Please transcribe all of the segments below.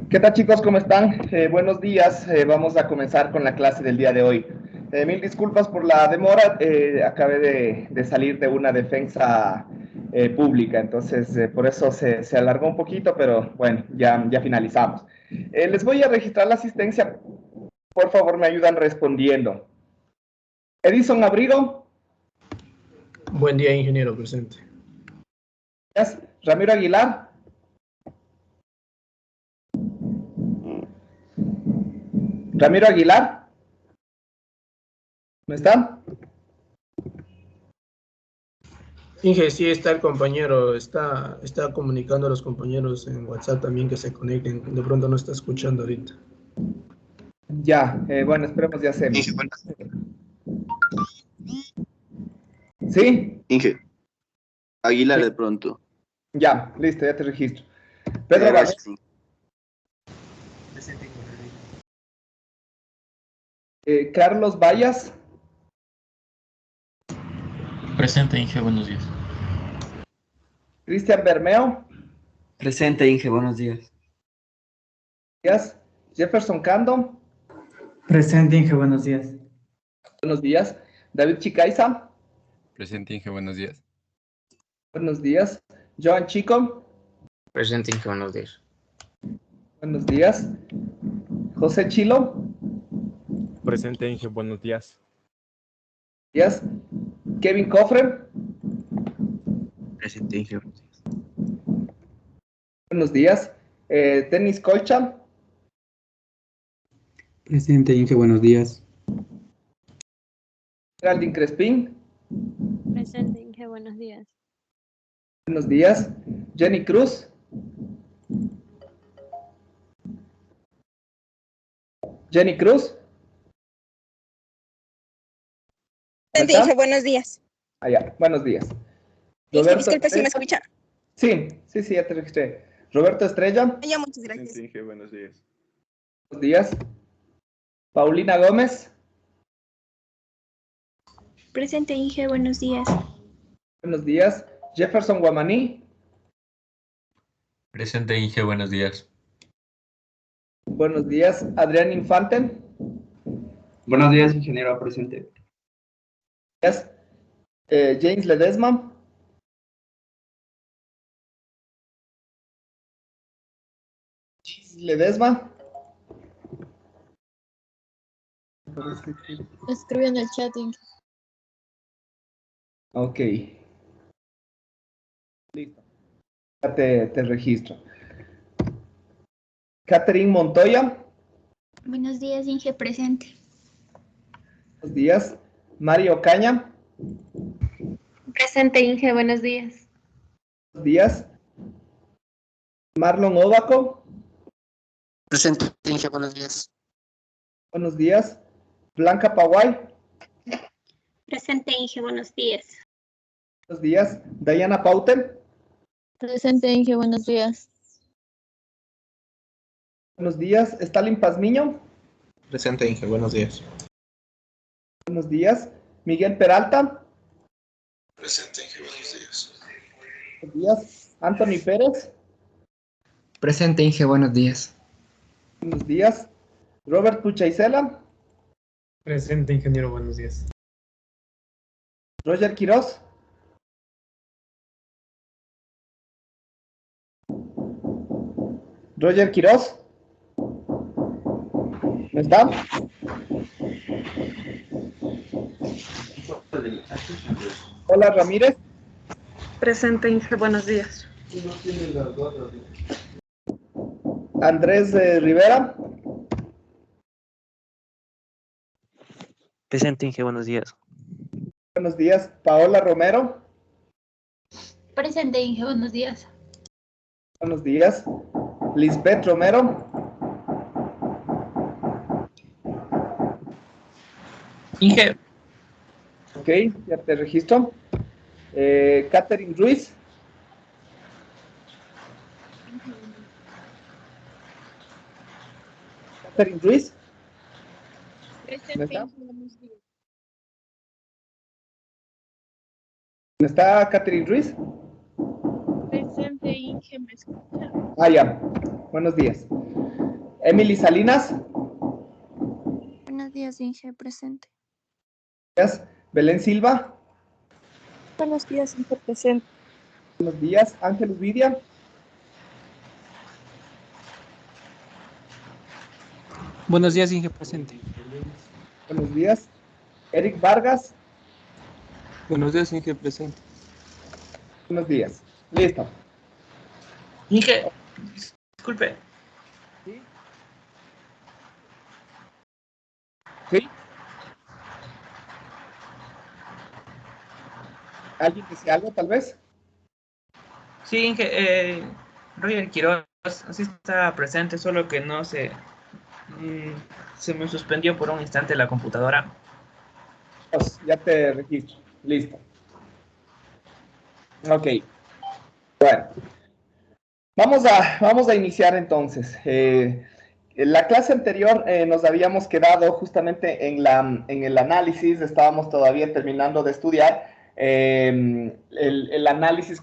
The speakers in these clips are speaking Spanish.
¿Qué tal chicos? ¿Cómo están? Buenos días. Vamos a comenzar con la clase del día de hoy. Mil disculpas por la demora. Acabé de salir de una defensa pública, entonces por eso se alargó un poquito, pero bueno, ya finalizamos. Les voy a registrar la asistencia. Por favor, me ayudan respondiendo. Edison Abrigo. Buen día, ingeniero, presente. Ramiro Aguilar. Ramiro Aguilar. ¿No está? Inge, sí está el compañero, está comunicando a los compañeros en WhatsApp también que se conecten. De pronto no está escuchando ahorita. Ya, bueno, esperemos ya hacemos. Inge, buenas. ¿Sí? Inge, Aguilar Sí. de pronto. Ya, listo, ya te registro. Pedro Gracias. Vallejo. Presente. Carlos Vallas. Presente, Inge, buenos días. Cristian Bermeo. Presente, Inge, buenos días. Jefferson Cando. Presente, Inge, buenos días. Buenos días. David Chicaiza. Presente, Inge, buenos días. Buenos días. Joan Chico. Presente, Inge, buenos días. Buenos días. José Chilo. Presente, Inge, buenos días. Días. Kevin Cofre. Presente, Inge, buenos días. Buenos días. Denis Colcha. Presente, Inge, buenos días. Geraldine Crespín. Presente, Inge, buenos días. Buenos días. Jenny Cruz. Jenny Cruz. Presente, Inge, buenos días. Ya, buenos días. Inge, disculpe si me escucha. Sí, ya te registré. Roberto Estrella. Ya, muchas gracias. Presente, Inge, buenos días. Buenos días. Paulina Gómez. Presente, Inge, buenos días. Buenos días. Jefferson Guamaní. Presente, Inge, buenos días. Buenos días. Adrián Infante. Buenos días, ingeniero, presente. Buenos días. James Ledesma. Ledesma. Escribe en el chat, Inge. Ok. Listo. Ya te registro. Catherine Montoya. Buenos días, Inge, presente. Buenos días. Mario Caña. Presente, Inge, buenos días. Buenos días. Marlon Obaco. Presente, Inge, buenos días. Buenos días. Blanca Paguay. Presente, Inge, buenos días. Buenos días. Diana Pauten. Presente, Inge, buenos días. Buenos días. Stalin Pazmiño. Presente, Inge, buenos días. Buenos días. Miguel Peralta. Presente, Inge, buenos días. Buenos días. Anthony Pérez. Presente, Inge, buenos días. Buenos días. Robert Puchaisela. Presente, ingeniero, buenos días. Roger Quiroz. Roger Quiroz. ¿No está? Hola Ramírez. Presente, Inge, buenos días. Andrés Rivera. Presente, Inge, buenos días. Buenos días. Paola Romero. Presente, Inge, buenos días. Buenos días. Lisbeth Romero. Inge. Ok, ya te registro. Catherine Ruiz. Catherine Ruiz. Presente, Inge, buenos días. ¿No está Catherine Ruiz? Presente, Inge, ¿me escucha? Ya. Buenos días. Emily Salinas. Buenos días, Inge, presente. Belén Silva. Buenos días, Inge, presente. Buenos días. Ángel Uvidia. Buenos días, Inge, presente. Buenos días. Eric Vargas. Buenos días, Inge, presente. Buenos días. Listo. Inge, disculpe. ¿Sí? ¿Alguien dice algo, tal vez? Sí, Inge, Roger Quiroz, sí está presente, solo que no se... se me suspendió por un instante la computadora. Pues, ya te registro. Listo. Ok. Bueno. Vamos a iniciar entonces. En la clase anterior nos habíamos quedado justamente en el análisis, estábamos todavía terminando de estudiar el análisis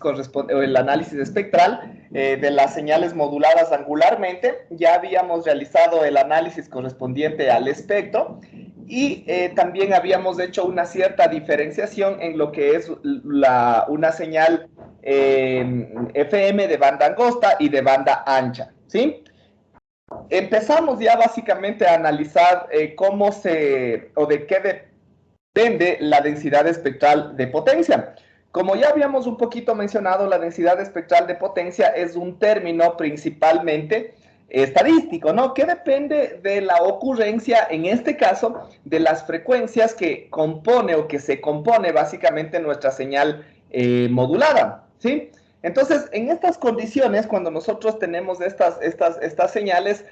el análisis espectral de las señales moduladas angularmente. Ya habíamos realizado el análisis correspondiente al espectro y también habíamos hecho una cierta diferenciación en lo que es una señal FM de banda angosta y de banda ancha, ¿sí? Empezamos ya básicamente a analizar o de qué depende la densidad espectral de potencia. Como ya habíamos un poquito mencionado, la densidad espectral de potencia es un término principalmente estadístico, ¿no? Que depende de la ocurrencia, en este caso, de las frecuencias que compone o que se compone básicamente nuestra señal modulada, ¿sí? Entonces, en estas condiciones, cuando nosotros tenemos estas señales,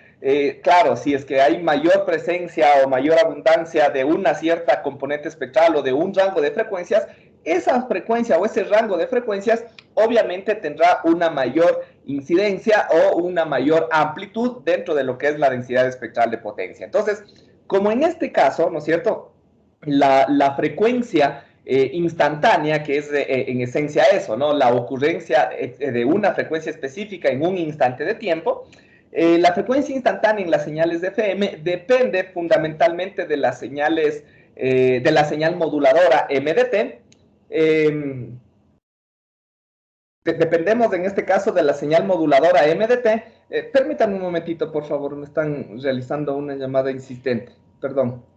claro, si es que hay mayor presencia o mayor abundancia de una cierta componente espectral o de un rango de frecuencias, esa frecuencia o ese rango de frecuencias obviamente tendrá una mayor incidencia o una mayor amplitud dentro de lo que es la densidad espectral de potencia. Entonces, como en este caso, ¿no es cierto? La frecuencia instantánea, que es en esencia eso, ¿no? La ocurrencia de una frecuencia específica en un instante de tiempo. La frecuencia instantánea en las señales de FM depende fundamentalmente de las señales, de la señal moduladora MDT. Dependemos en este caso de la señal moduladora MDT. Permítanme un momentito, por favor, me están realizando una llamada insistente. Perdón.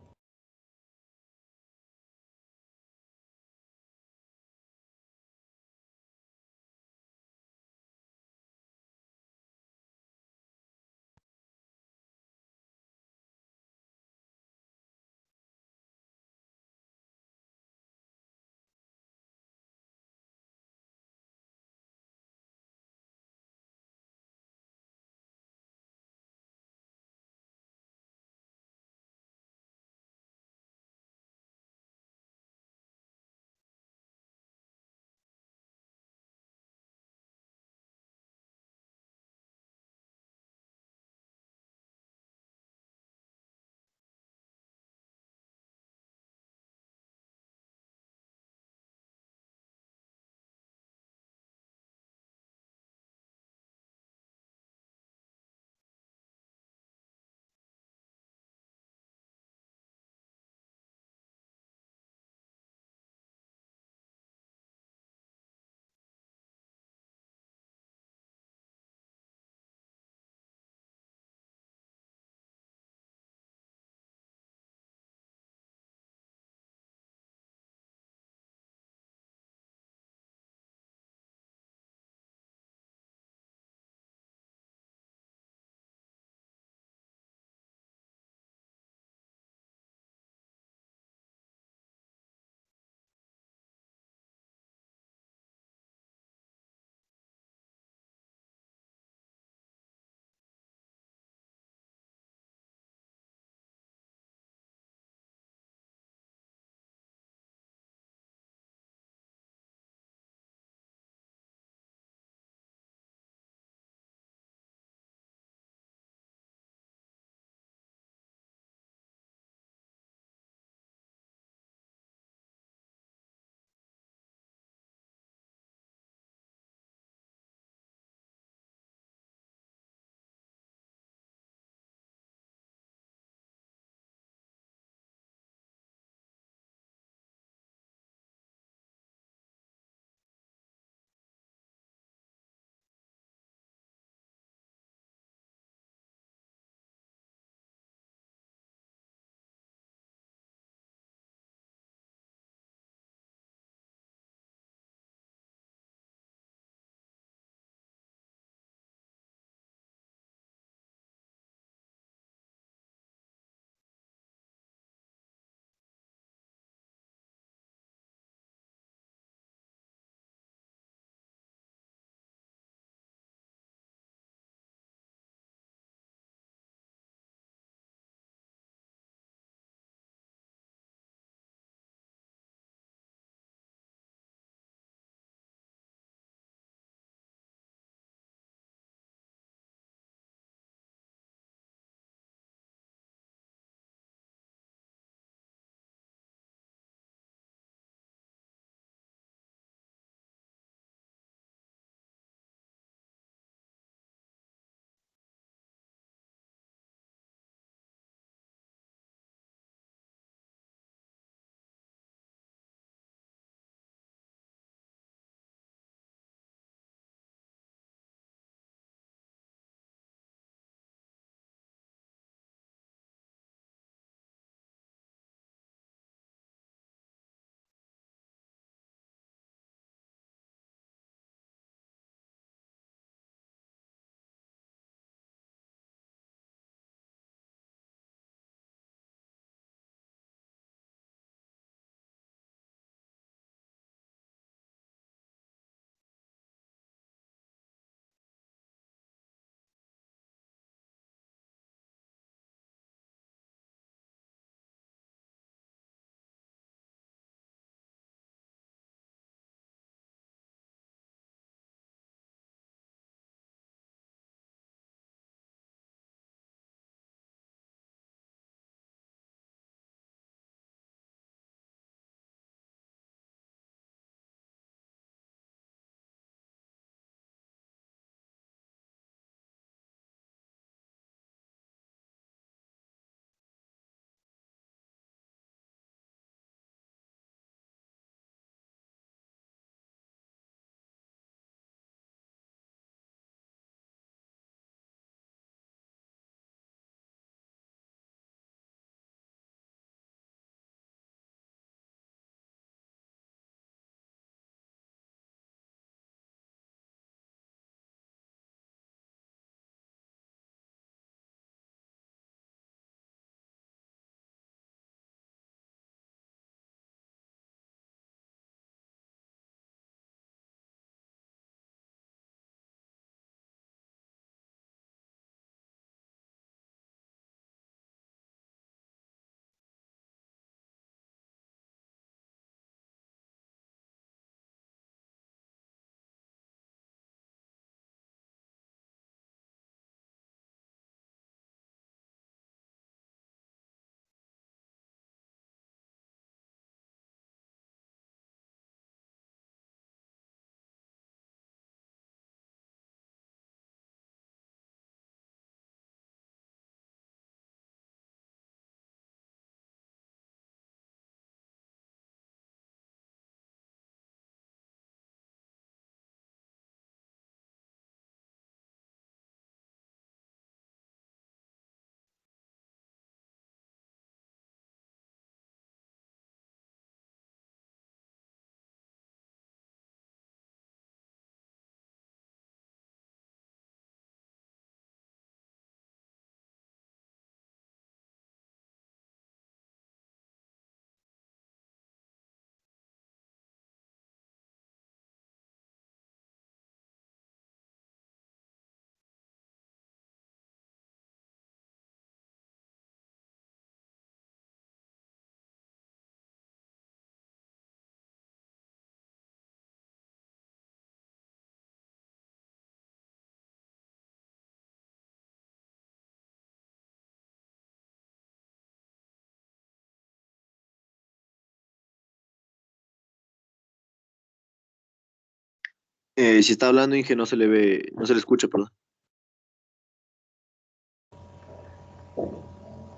Si está hablando, Inge, no se le ve, no se le escucha, perdón.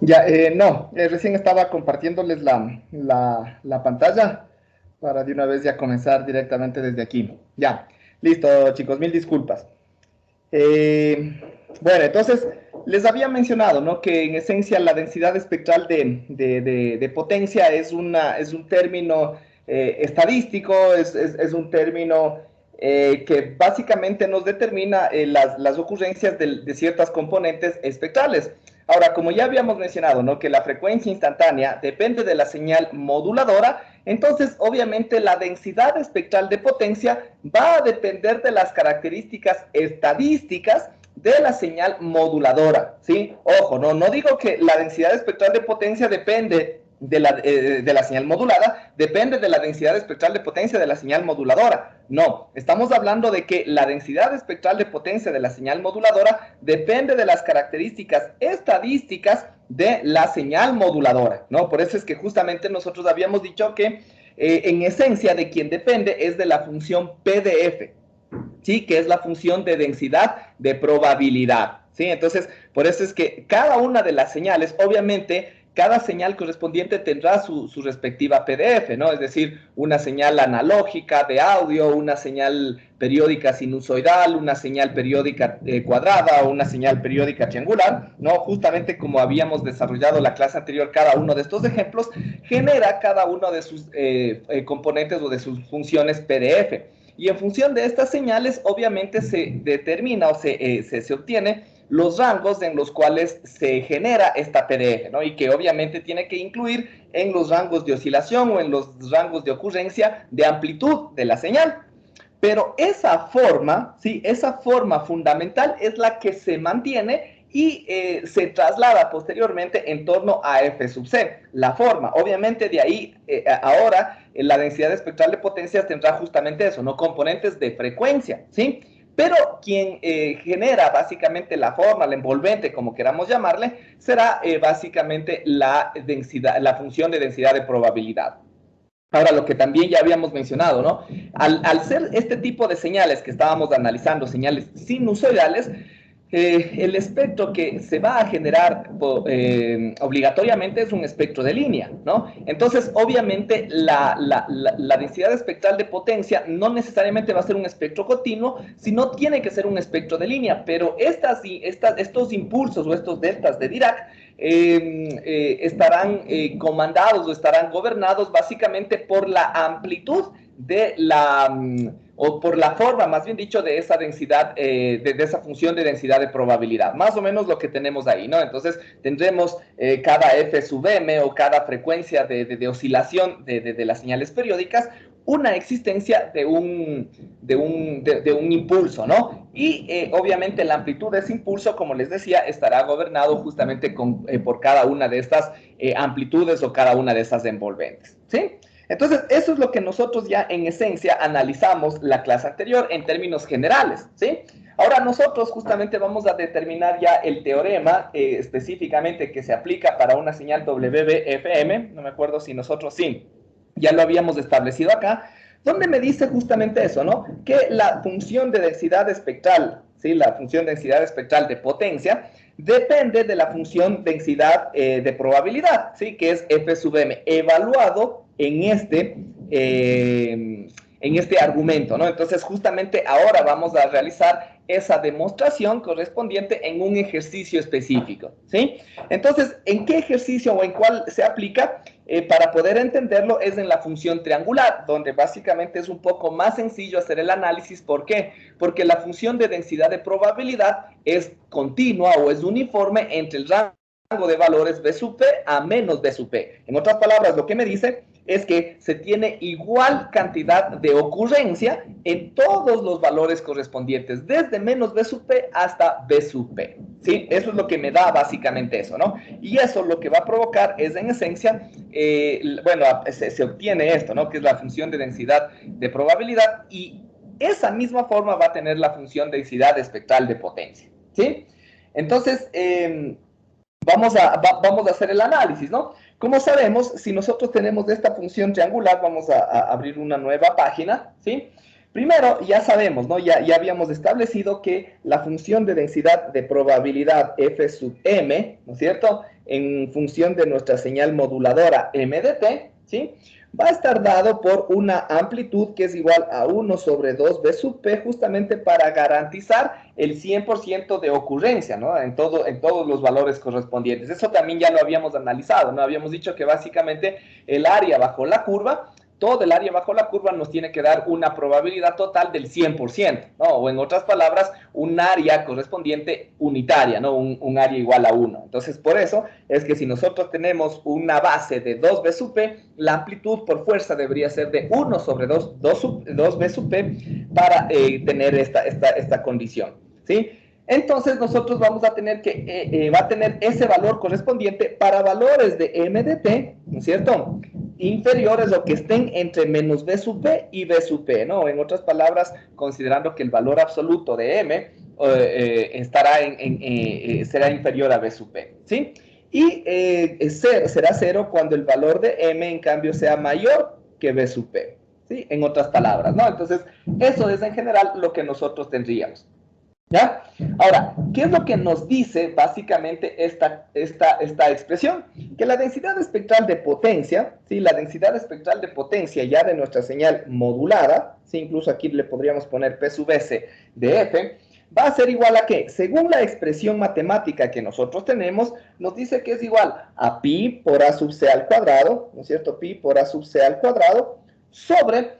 Ya, no, recién estaba compartiéndoles la pantalla para de una vez ya comenzar directamente desde aquí. Ya, listo, chicos, mil disculpas. Bueno, entonces, les había mencionado, ¿no? Que en esencia la densidad espectral de potencia es un término estadístico, es un término que básicamente nos determina las ocurrencias de ciertas componentes espectrales. Ahora, como ya habíamos mencionado, ¿no? Que la frecuencia instantánea depende de la señal moduladora, entonces, obviamente, la densidad espectral de potencia va a depender de las características estadísticas de la señal moduladora, ¿sí? Ojo, no digo que la densidad espectral de potencia depende de la señal modulada, depende de la densidad espectral de potencia de la señal moduladora. No, estamos hablando de que la densidad espectral de potencia de la señal moduladora depende de las características estadísticas de la señal moduladora, ¿no? Por eso es que justamente nosotros habíamos dicho que en esencia de quien depende es de la función PDF, ¿sí? Que es la función de densidad de probabilidad, ¿sí? Entonces, por eso es que cada una de las señales, obviamente, cada señal correspondiente tendrá su respectiva PDF, ¿no? Es decir, una señal analógica de audio, una señal periódica sinusoidal, una señal periódica cuadrada o una señal periódica triangular, ¿no? Justamente como habíamos desarrollado la clase anterior, cada uno de estos ejemplos genera cada uno de sus componentes o de sus funciones PDF. Y en función de estas señales, obviamente se determina o se obtiene los rangos en los cuales se genera esta PDF, ¿no? Y que obviamente tiene que incluir en los rangos de oscilación o en los rangos de ocurrencia de amplitud de la señal. Pero esa forma, ¿sí? Esa forma fundamental es la que se mantiene y se traslada posteriormente en torno a F sub C, la forma. Obviamente de ahí, ahora, la densidad espectral de potencias tendrá justamente eso, ¿no? Componentes de frecuencia, ¿sí? Pero quien genera básicamente la forma, la envolvente, como queramos llamarle, será básicamente la densidad, la función de densidad de probabilidad. Ahora, lo que también ya habíamos mencionado, ¿no? Al ser este tipo de señales que estábamos analizando, señales sinusoidales, el espectro que se va a generar obligatoriamente es un espectro de línea, ¿no? Entonces, obviamente, la densidad espectral de potencia no necesariamente va a ser un espectro continuo, sino tiene que ser un espectro de línea, pero estos impulsos o estos deltas de Dirac estarán comandados o estarán gobernados básicamente por la amplitud de o por la forma, más bien dicho, de esa densidad, de esa función de densidad de probabilidad. Más o menos lo que tenemos ahí, ¿no? Entonces, tendremos cada F sub m o cada frecuencia de oscilación de las señales periódicas, una existencia de un impulso, ¿no? Y obviamente la amplitud de ese impulso, como les decía, estará gobernado justamente por cada una de estas amplitudes o cada una de esas envolventes, ¿sí? Entonces, eso es lo que nosotros ya en esencia analizamos la clase anterior en términos generales, ¿sí? Ahora nosotros justamente vamos a determinar ya el teorema específicamente que se aplica para una señal WB-FM, no me acuerdo si nosotros sí, ya lo habíamos establecido acá, donde me dice justamente eso, ¿no? Que la función de densidad espectral, ¿sí? La función de densidad espectral de potencia depende de la función densidad de probabilidad, ¿sí? Que es F sub m, evaluado en este argumento, ¿no? Entonces, justamente ahora vamos a realizar esa demostración correspondiente en un ejercicio específico, ¿sí? Entonces, ¿en qué ejercicio o en cuál se aplica? Para poder entenderlo es en la función triangular, donde básicamente es un poco más sencillo hacer el análisis. ¿Por qué? Porque la función de densidad de probabilidad es continua o es uniforme entre el rango de valores B sub P a menos B sub P. En otras palabras, lo que me dice es que se tiene igual cantidad de ocurrencia en todos los valores correspondientes, desde menos B sub P hasta B sub P, ¿sí? Eso es lo que me da básicamente eso, ¿no? Y eso lo que va a provocar es, en esencia, se obtiene esto, ¿no? Que es la función de densidad de probabilidad, y esa misma forma va a tener la función de densidad espectral de potencia, ¿sí? Entonces, vamos a hacer el análisis, ¿no? Como sabemos, si nosotros tenemos esta función triangular, vamos a abrir una nueva página, ¿sí? Primero, ya sabemos, ¿no? Ya habíamos establecido que la función de densidad de probabilidad f sub m, ¿no es cierto?, en función de nuestra señal moduladora m de t, ¿sí?, va a estar dado por una amplitud que es igual a 1 sobre 2b sub p, justamente para garantizar el 100% de ocurrencia, ¿no?, en todos los valores correspondientes. Eso también ya lo habíamos analizado, ¿no? Habíamos dicho que básicamente el área bajo la curva, todo el área bajo la curva nos tiene que dar una probabilidad total del 100%, ¿no? O en otras palabras, un área correspondiente unitaria, ¿no? Un área igual a 1. Entonces, por eso es que si nosotros tenemos una base de 2b sub p, la amplitud por fuerza debería ser de 1 sobre 2b sub p para tener esta condición, ¿sí? Entonces, nosotros vamos a tener que, va a tener ese valor correspondiente para valores de m de t, ¿no es cierto?, inferiores o que estén entre menos b sub p y b sub p, ¿no? En otras palabras, considerando que el valor absoluto de m será inferior a b sub p, ¿sí? Y será 0 cuando el valor de m, en cambio, sea mayor que b sub p, ¿sí? En otras palabras, ¿no? Entonces, eso es en general lo que nosotros tendríamos, ¿ya? Ahora, ¿qué es lo que nos dice básicamente esta expresión? Que la densidad espectral de potencia, ¿sí? La densidad espectral de potencia ya de nuestra señal modulada, ¿sí? Incluso aquí le podríamos poner P sub S de F, va a ser igual a ¿qué? Según la expresión matemática que nosotros tenemos, nos dice que es igual a pi por A sub C al cuadrado, ¿no es cierto? Pi por A sub C al cuadrado sobre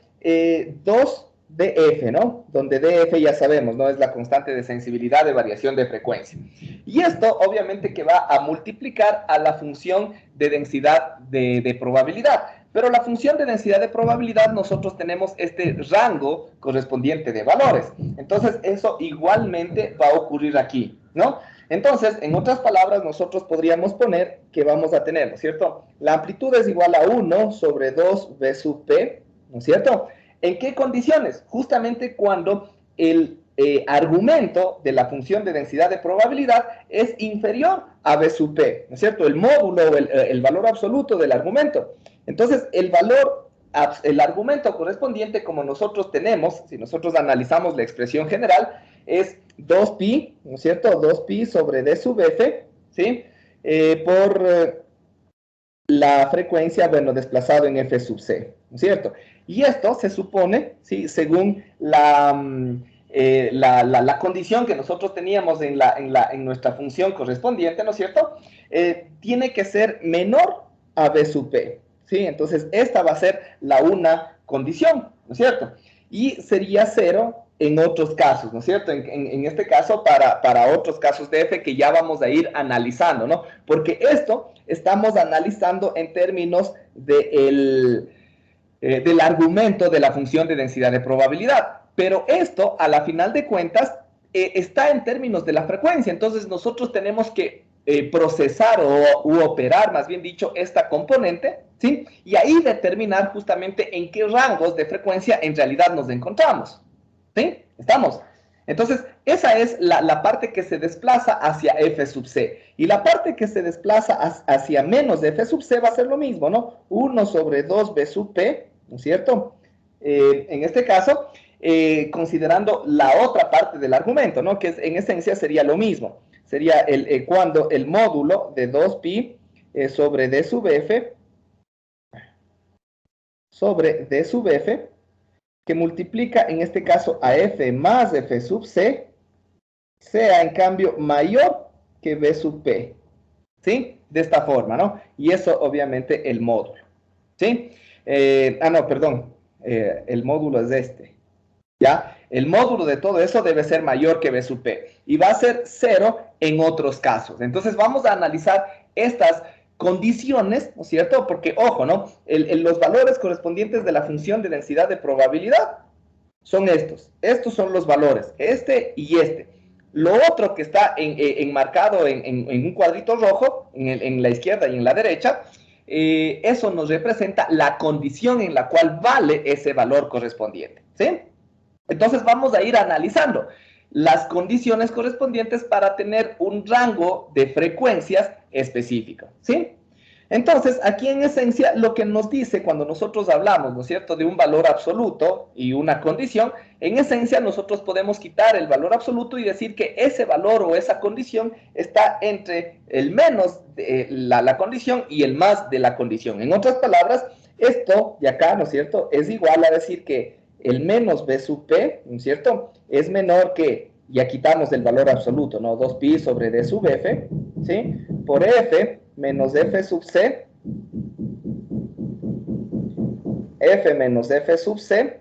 2 df, ¿no? Donde df ya sabemos, ¿no? Es la constante de sensibilidad de variación de frecuencia. Y esto obviamente que va a multiplicar a la función de densidad de probabilidad. Pero la función de densidad de probabilidad nosotros tenemos este rango correspondiente de valores. Entonces eso igualmente va a ocurrir aquí, ¿no? Entonces, en otras palabras, nosotros podríamos poner que vamos a tener, ¿no es cierto? La amplitud es igual a 1 sobre 2b sub p, ¿no es cierto? ¿En qué condiciones? Justamente cuando el argumento de la función de densidad de probabilidad es inferior a b sub p, ¿no es cierto? El módulo o el valor absoluto del argumento. Entonces, el argumento correspondiente, como nosotros tenemos, si nosotros analizamos la expresión general, es 2pi, ¿no es cierto? 2pi sobre d sub f, ¿sí? Por la frecuencia, bueno, desplazado en f sub c, ¿no es cierto? Y esto se supone, ¿sí?, según la condición que nosotros teníamos en nuestra función correspondiente, ¿no es cierto?, tiene que ser menor a b sub p, ¿sí? Entonces, esta va a ser la una condición, ¿no es cierto? Y sería 0 en otros casos, ¿no es cierto? En este caso, para otros casos de f que ya vamos a ir analizando, ¿no? Porque esto estamos analizando en términos del argumento de la función de densidad de probabilidad. Pero esto, a la final de cuentas, está en términos de la frecuencia. Entonces, nosotros tenemos que procesar u operar, más bien dicho, esta componente, ¿sí? Y ahí determinar justamente en qué rangos de frecuencia en realidad nos encontramos, ¿sí? ¿Estamos? Entonces, esa es la parte que se desplaza hacia f sub c. Y la parte que se desplaza hacia menos de f sub c va a ser lo mismo, ¿no? 1 sobre 2b sub p, ¿no es cierto? En este caso, considerando la otra parte del argumento, ¿no? Que en esencia sería lo mismo. Sería cuando el módulo de 2pi sobre d sub f, que multiplica en este caso a f más f sub c, sea en cambio mayor que b sub p, ¿sí? De esta forma, ¿no? Y eso obviamente el módulo, ¿sí? No, perdón, el módulo es este, ¿ya? El módulo de todo eso debe ser mayor que b sub p, y va a ser 0 en otros casos. Entonces vamos a analizar estas condiciones, ¿no es cierto? Porque, ojo, ¿no? Los valores correspondientes de la función de densidad de probabilidad son estos. Estos son los valores, este y este. Lo otro que está enmarcado en un cuadrito rojo, en la izquierda y en la derecha, eso nos representa la condición en la cual vale ese valor correspondiente, ¿sí? Entonces vamos a ir analizando las condiciones correspondientes para tener un rango de frecuencias específico, ¿sí? Entonces, aquí en esencia, lo que nos dice cuando nosotros hablamos, ¿no es cierto?, de un valor absoluto y una condición, en esencia nosotros podemos quitar el valor absoluto y decir que ese valor o esa condición está entre el menos de la condición y el más de la condición. En otras palabras, esto de acá, ¿no es cierto?, es igual a decir que el menos b sub p, ¿no es cierto?, es menor que, ya quitamos el valor absoluto, ¿no?, 2pi sobre d sub f, ¿sí?, por f menos f sub c, f menos f sub c,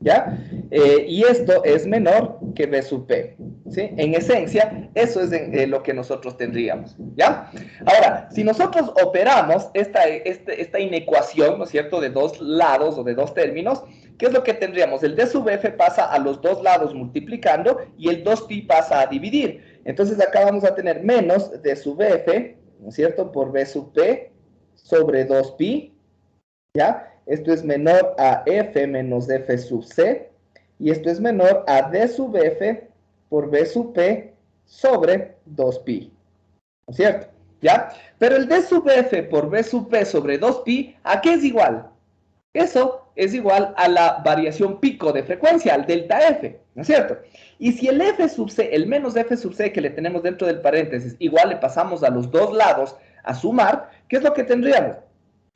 ¿ya? Y esto es menor que b sub p, ¿sí? En esencia, eso es lo que nosotros tendríamos, ¿ya? Ahora, si nosotros operamos esta inecuación, ¿no es cierto?, de dos lados o de dos términos, ¿qué es lo que tendríamos? El d sub f pasa a los dos lados multiplicando y el 2pi pasa a dividir. Entonces acá vamos a tener menos d sub f, ¿no es cierto?, por b sub p sobre 2pi, ¿ya? Esto es menor a f menos f sub c, y esto es menor a d sub f por b sub p sobre 2pi, ¿no es cierto? ¿Ya? Pero el d sub f por b sub p sobre 2pi, ¿a qué es igual? Eso es igual a la variación pico de frecuencia, al delta f, ¿no es cierto? Y si el f sub c, el menos f sub c que le tenemos dentro del paréntesis, igual le pasamos a los dos lados a sumar, ¿qué es lo que tendríamos?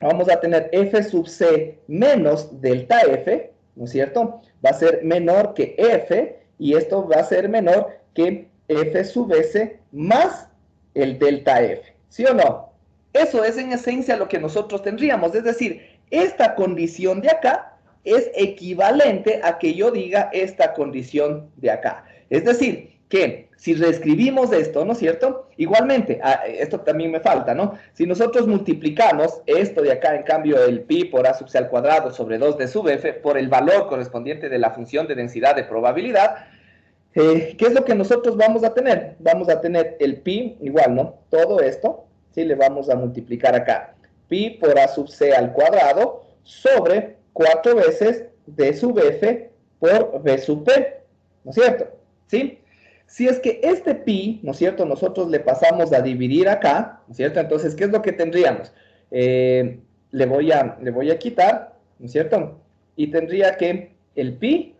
Vamos a tener f sub c menos delta f, ¿no es cierto? Va a ser menor que f, y esto va a ser menor que f sub s más el delta f, ¿sí o no? Eso es en esencia lo que nosotros tendríamos, es decir, esta condición de acá es equivalente a que yo diga esta condición de acá. Es decir, que si reescribimos esto, ¿no es cierto? Igualmente, esto también me falta, ¿no? Si nosotros multiplicamos esto de acá, en cambio, el pi por a sub c al cuadrado sobre 2d sub f, por el valor correspondiente de la función de densidad de probabilidad, ¿qué es lo que nosotros vamos a tener? Vamos a tener el pi igual, ¿no? Todo esto, ¿sí? Le vamos a multiplicar acá. Pi por a sub c al cuadrado sobre 4 veces d sub f por b sub p, ¿no es cierto? ¿Sí? Si es que este pi, ¿no es cierto?, nosotros le pasamos a dividir acá, ¿no es cierto? Entonces, ¿qué es lo que tendríamos? Le voy a quitar, ¿no es cierto? Y tendría que el pi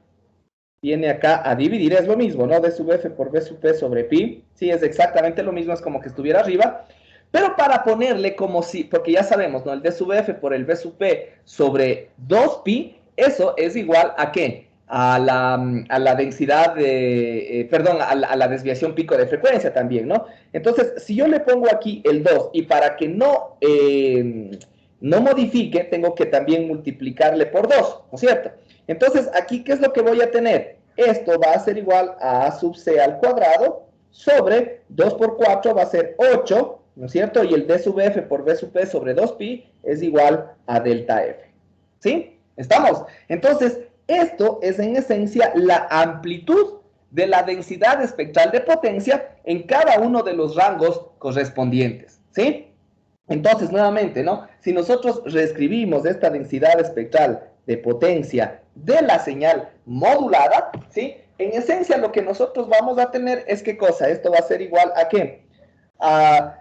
viene acá a dividir, es lo mismo, ¿no? D sub f por b sub p sobre pi, sí, es exactamente lo mismo, es como que estuviera arriba. Pero para ponerle como si, porque ya sabemos, ¿no? El d sub f por el b sub p sobre 2pi, eso es igual a ¿qué? A la densidad de, perdón, a la desviación pico de frecuencia también, ¿no? Entonces, si yo le pongo aquí el 2 y para que no modifique, tengo que también multiplicarle por 2, ¿no es cierto? Entonces, aquí, ¿qué es lo que voy a tener? Esto va a ser igual a sub c al cuadrado sobre 2 por 4 va a ser 8, ¿no es cierto? Y el d sub f por b sub p sobre 2pi es igual a delta f. ¿Sí? ¿Estamos? Entonces, esto es en esencia la amplitud de la densidad espectral de potencia en cada uno de los rangos correspondientes. ¿Sí? Entonces, nuevamente, ¿no? Si nosotros reescribimos esta densidad espectral de potencia de la señal modulada, ¿sí? En esencia, lo que nosotros vamos a tener es ¿qué cosa? Esto va a ser igual a ¿qué? A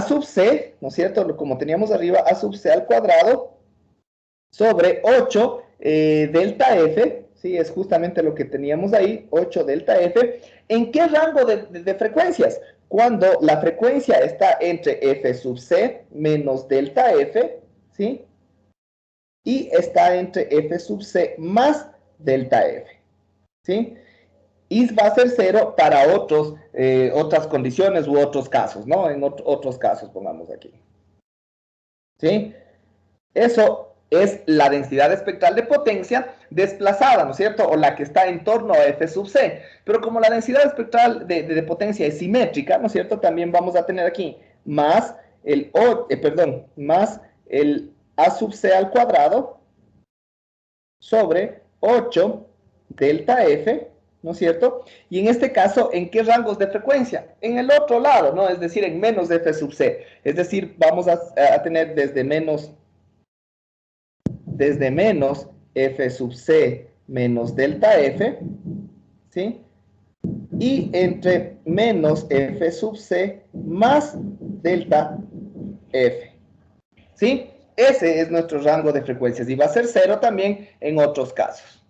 sub c, ¿no es cierto? Como teníamos arriba, a sub c al cuadrado sobre 8 delta f, ¿sí? Es justamente lo que teníamos ahí, 8 delta f. ¿En qué rango de frecuencias? Cuando la frecuencia está entre f sub c menos delta f, ¿sí? Y está entre f sub c más delta f, ¿sí? Y va a ser 0 para otras condiciones u otros casos, ¿no? En otros casos, pongamos aquí. ¿Sí? Eso es la densidad espectral de potencia desplazada, ¿no es cierto? O la que está en torno a f sub c. Pero como la densidad espectral de potencia es simétrica, ¿no es cierto? También vamos a tener aquí más más el a sub c al cuadrado sobre 8 delta f, ¿no es cierto? Y en este caso, ¿en qué rangos de frecuencia? En el otro lado, ¿no? Es decir, en menos de f sub c. Es decir, vamos a tener desde menos f sub c menos delta f, ¿sí? Y entre menos f sub c más delta f, ¿sí? Ese es nuestro rango de frecuencias y va a ser 0 también en otros casos,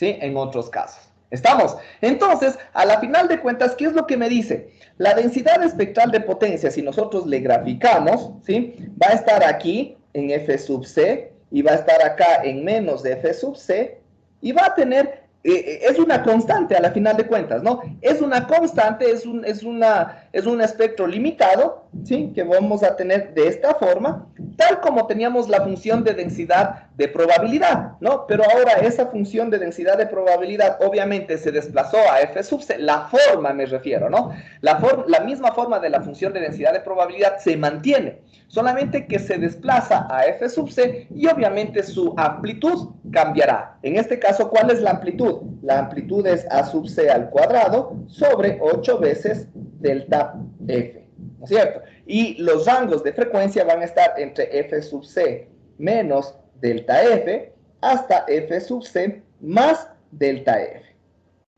¿sí? En otros casos. ¿Estamos? Entonces, a la final de cuentas, ¿qué es lo que me dice? La densidad espectral de potencia, si nosotros le graficamos, ¿sí? Va a estar aquí en F sub C y va a estar acá en menos de F sub C y va a tener, es una constante a la final de cuentas, ¿no? Es una constante, es un espectro limitado, ¿sí? Que vamos a tener de esta forma, tal como teníamos la función de densidad de probabilidad, ¿no? Pero ahora esa función de densidad de probabilidad obviamente se desplazó a F sub C, la forma me refiero, ¿no? La misma forma de la función de densidad de probabilidad se mantiene, solamente que se desplaza a F sub C y obviamente su amplitud cambiará. En este caso, ¿cuál es la amplitud? La amplitud es A sub C al cuadrado sobre 8 veces delta F. ¿No es cierto? Y los rangos de frecuencia van a estar entre F sub C menos delta F hasta F sub C más delta F.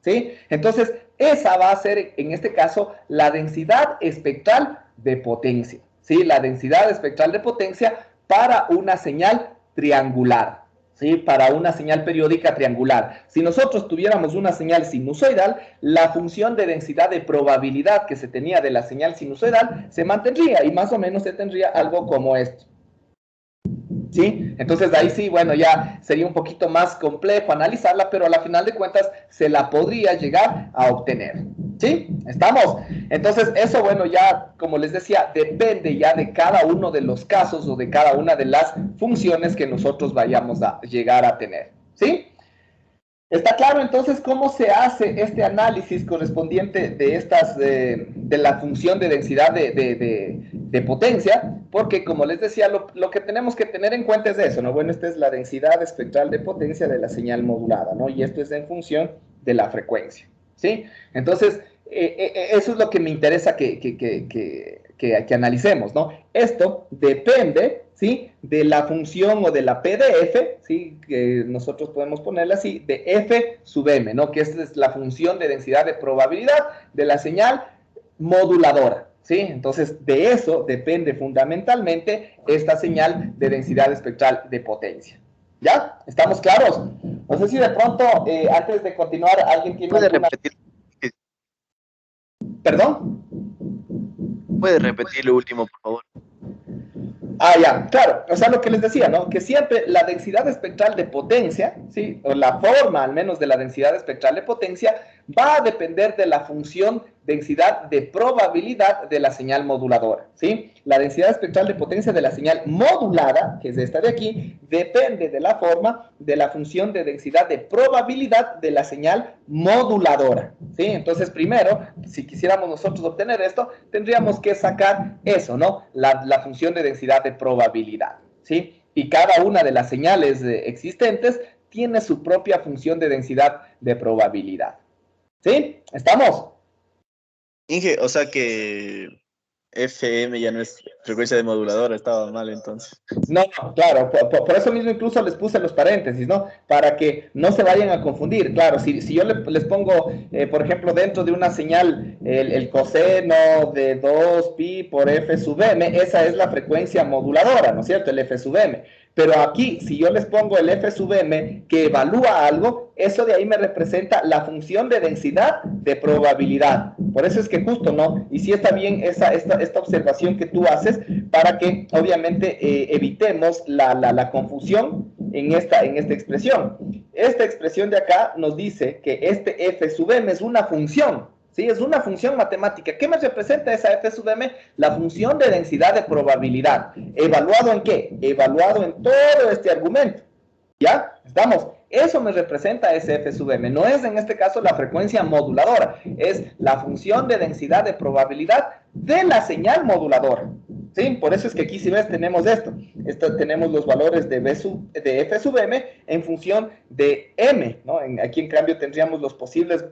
¿Sí? Entonces, esa va a ser, en este caso, la densidad espectral de potencia. ¿Sí? La densidad espectral de potencia para una señal triangular. ¿Sí? Para una señal periódica triangular. Si nosotros tuviéramos una señal sinusoidal, la función de densidad de probabilidad que se tenía de la señal sinusoidal se mantendría y más o menos se tendría algo como esto. ¿Sí? Entonces, ahí sí, bueno, ya sería un poquito más complejo analizarla, pero a la final de cuentas se la podría llegar a obtener. ¿Sí? ¿Estamos? Entonces, eso, bueno, ya, como les decía, depende ya de cada uno de los casos o de cada una de las funciones que nosotros vayamos a llegar a tener. ¿Sí? ¿Está claro entonces cómo se hace este análisis correspondiente de estas, de la función de densidad de potencia? Porque como les decía, lo que tenemos que tener en cuenta es eso, ¿no? Bueno, esta es la densidad espectral de potencia de la señal modulada, ¿no? Y esto es en función de la frecuencia, ¿sí? Entonces, eso es lo que me interesa que analicemos, ¿no? Esto depende, ¿sí? De la función o de la P de F, ¿sí? Que nosotros podemos ponerla así, de F sub M, ¿no? Que esta es la función de densidad de probabilidad de la señal moduladora, ¿sí? Entonces, de eso depende fundamentalmente esta señal de densidad espectral de potencia. ¿Ya? ¿Estamos claros? No sé si de pronto, antes de continuar, alguien tiene ¿Puede alguna... repetir? ¿Perdón? ¿Puede repetir lo último, por favor? Ah, ya, claro, o sea, lo que les decía, ¿no? Que siempre la densidad espectral de potencia, ¿sí? O la forma, al menos, de la densidad espectral de potencia, va a depender de la función densidad de probabilidad de la señal moduladora, ¿sí? La densidad espectral de potencia de la señal modulada, que es esta de aquí, depende de la forma de la función de densidad de probabilidad de la señal moduladora, ¿sí? Entonces, primero, si quisiéramos nosotros obtener esto, tendríamos que sacar eso, ¿no? La función de densidad de probabilidad, ¿sí? Y cada una de las señales existentes tiene su propia función de densidad de probabilidad. ¿Sí? ¿Estamos? Inge, o sea que FM ya no es frecuencia de moduladora, estaba mal entonces. No, no, claro, por eso mismo incluso les puse los paréntesis, ¿no? Para que no se vayan a confundir. Claro, si yo les pongo, por ejemplo, dentro de una señal, el coseno de 2pi por F sub m, esa es la frecuencia moduladora, ¿no es cierto? El F sub m. Pero aquí, si yo les pongo el F sub m que evalúa algo, eso de ahí me representa la función de densidad de probabilidad. Por eso es que justo, ¿no? Y sí está bien esta observación que tú haces para que, obviamente, evitemos la confusión en esta expresión. Esta expresión de acá nos dice que este F sub m es una función, ¿sí? Es una función matemática. ¿Qué me representa esa F sub m? La función de densidad de probabilidad. ¿Evaluado en qué? Evaluado en todo este argumento. ¿Ya? ¿Estamos? Eso me representa ese F sub m. No es en este caso la frecuencia moduladora. Es la función de densidad de probabilidad de la señal moduladora. ¿Sí? Por eso es que aquí, si ves, tenemos esto. Tenemos los valores de F sub m en función de m, ¿no? Aquí, en cambio, tendríamos los posibles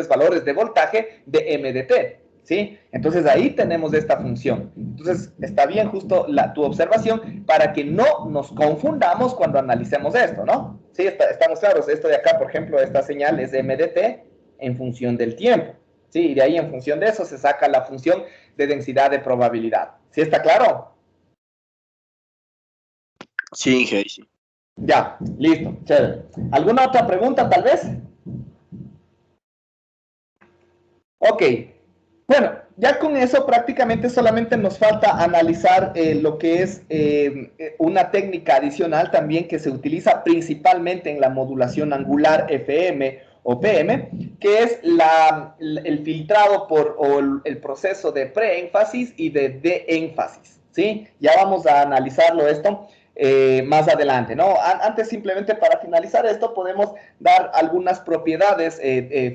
valores de voltaje de m de t, ¿sí? Entonces, ahí tenemos esta función. Entonces, está bien justo tu observación para que no nos confundamos cuando analicemos esto, ¿no? Sí, estamos claros. Esto de acá, por ejemplo, esta señal es m de t en función del tiempo. Sí, y de ahí en función de eso se saca la función de densidad de probabilidad. ¿Sí está claro? Sí, Inge, ahí sí. Ya, listo, chévere. ¿Alguna otra pregunta tal vez? Ok, bueno, ya con eso prácticamente solamente nos falta analizar lo que es una técnica adicional también que se utiliza principalmente en la modulación angular FM o PM, que es el filtrado el proceso de preénfasis y de deénfasis, ¿sí? Ya vamos a analizarlo esto más adelante, ¿no? Antes, simplemente para finalizar esto, podemos dar algunas propiedades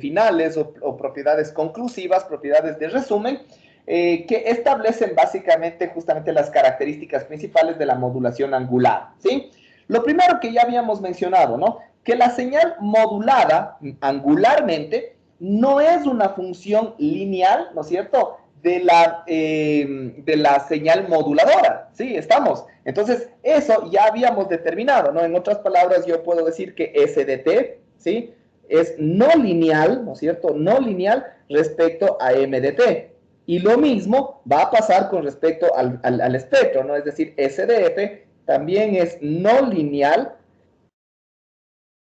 finales o propiedades conclusivas, propiedades de resumen, que establecen básicamente justamente las características principales de la modulación angular, ¿sí? Lo primero que ya habíamos mencionado, ¿no? Que la señal modulada angularmente no es una función lineal, ¿no es cierto?, de la señal moduladora, ¿sí? Estamos. Entonces, eso ya habíamos determinado, ¿no? En otras palabras, yo puedo decir que SDT, ¿sí?, es no lineal, ¿no es cierto?, no lineal respecto a MDT. Y lo mismo va a pasar con respecto al espectro, ¿no? Es decir, SDF también es no lineal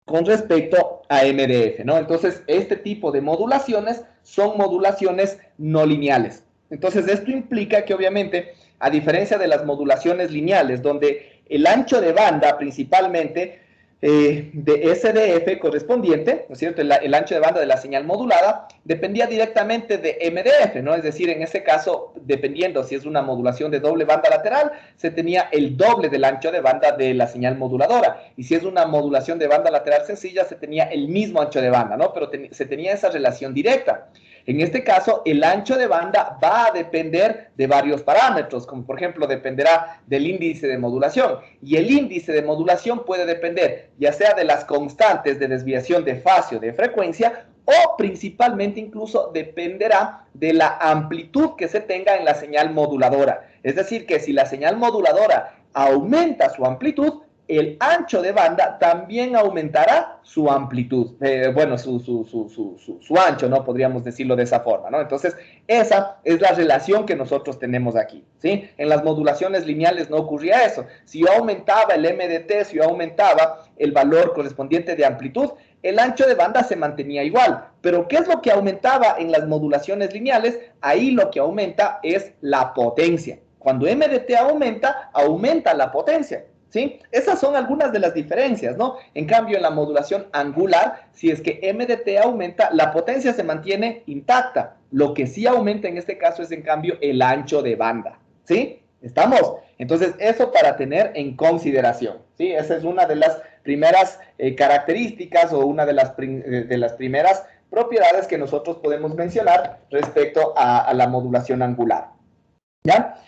con respecto a MDF, ¿no? Entonces, este tipo de modulaciones son modulaciones no lineales. Entonces, esto implica que obviamente, a diferencia de las modulaciones lineales, donde el ancho de banda principalmente de SDF correspondiente, ¿no es cierto?, el ancho de banda de la señal modulada, dependía directamente de MDF, ¿no? Es decir, en ese caso, dependiendo si es una modulación de doble banda lateral, se tenía el doble del ancho de banda de la señal moduladora, y si es una modulación de banda lateral sencilla, se tenía el mismo ancho de banda, ¿no? Pero se tenía esa relación directa. En este caso, el ancho de banda va a depender de varios parámetros, como por ejemplo dependerá del índice de modulación, y el índice de modulación puede depender ya sea de las constantes de desviación de fase o de frecuencia, o principalmente incluso dependerá de la amplitud que se tenga en la señal moduladora. Es decir, que si la señal moduladora aumenta su amplitud, el ancho de banda también aumentará su amplitud, bueno, su ancho, ¿no? Podríamos decirlo de esa forma, ¿no? Entonces, esa es la relación que nosotros tenemos aquí, ¿sí? En las modulaciones lineales no ocurría eso. Si yo aumentaba el MDT, si yo aumentaba el valor correspondiente de amplitud, el ancho de banda se mantenía igual. Pero ¿qué es lo que aumentaba en las modulaciones lineales? Ahí lo que aumenta es la potencia. Cuando MDT aumenta, aumenta la potencia. ¿Sí? Esas son algunas de las diferencias, ¿no? En cambio, en la modulación angular, si es que MDT aumenta, la potencia se mantiene intacta. Lo que sí aumenta en este caso es, en cambio, el ancho de banda, ¿sí? ¿Estamos? Entonces, eso para tener en consideración, ¿sí? Esa es una de las primeras características o una de las primeras propiedades que nosotros podemos mencionar respecto a la modulación angular, ¿ya?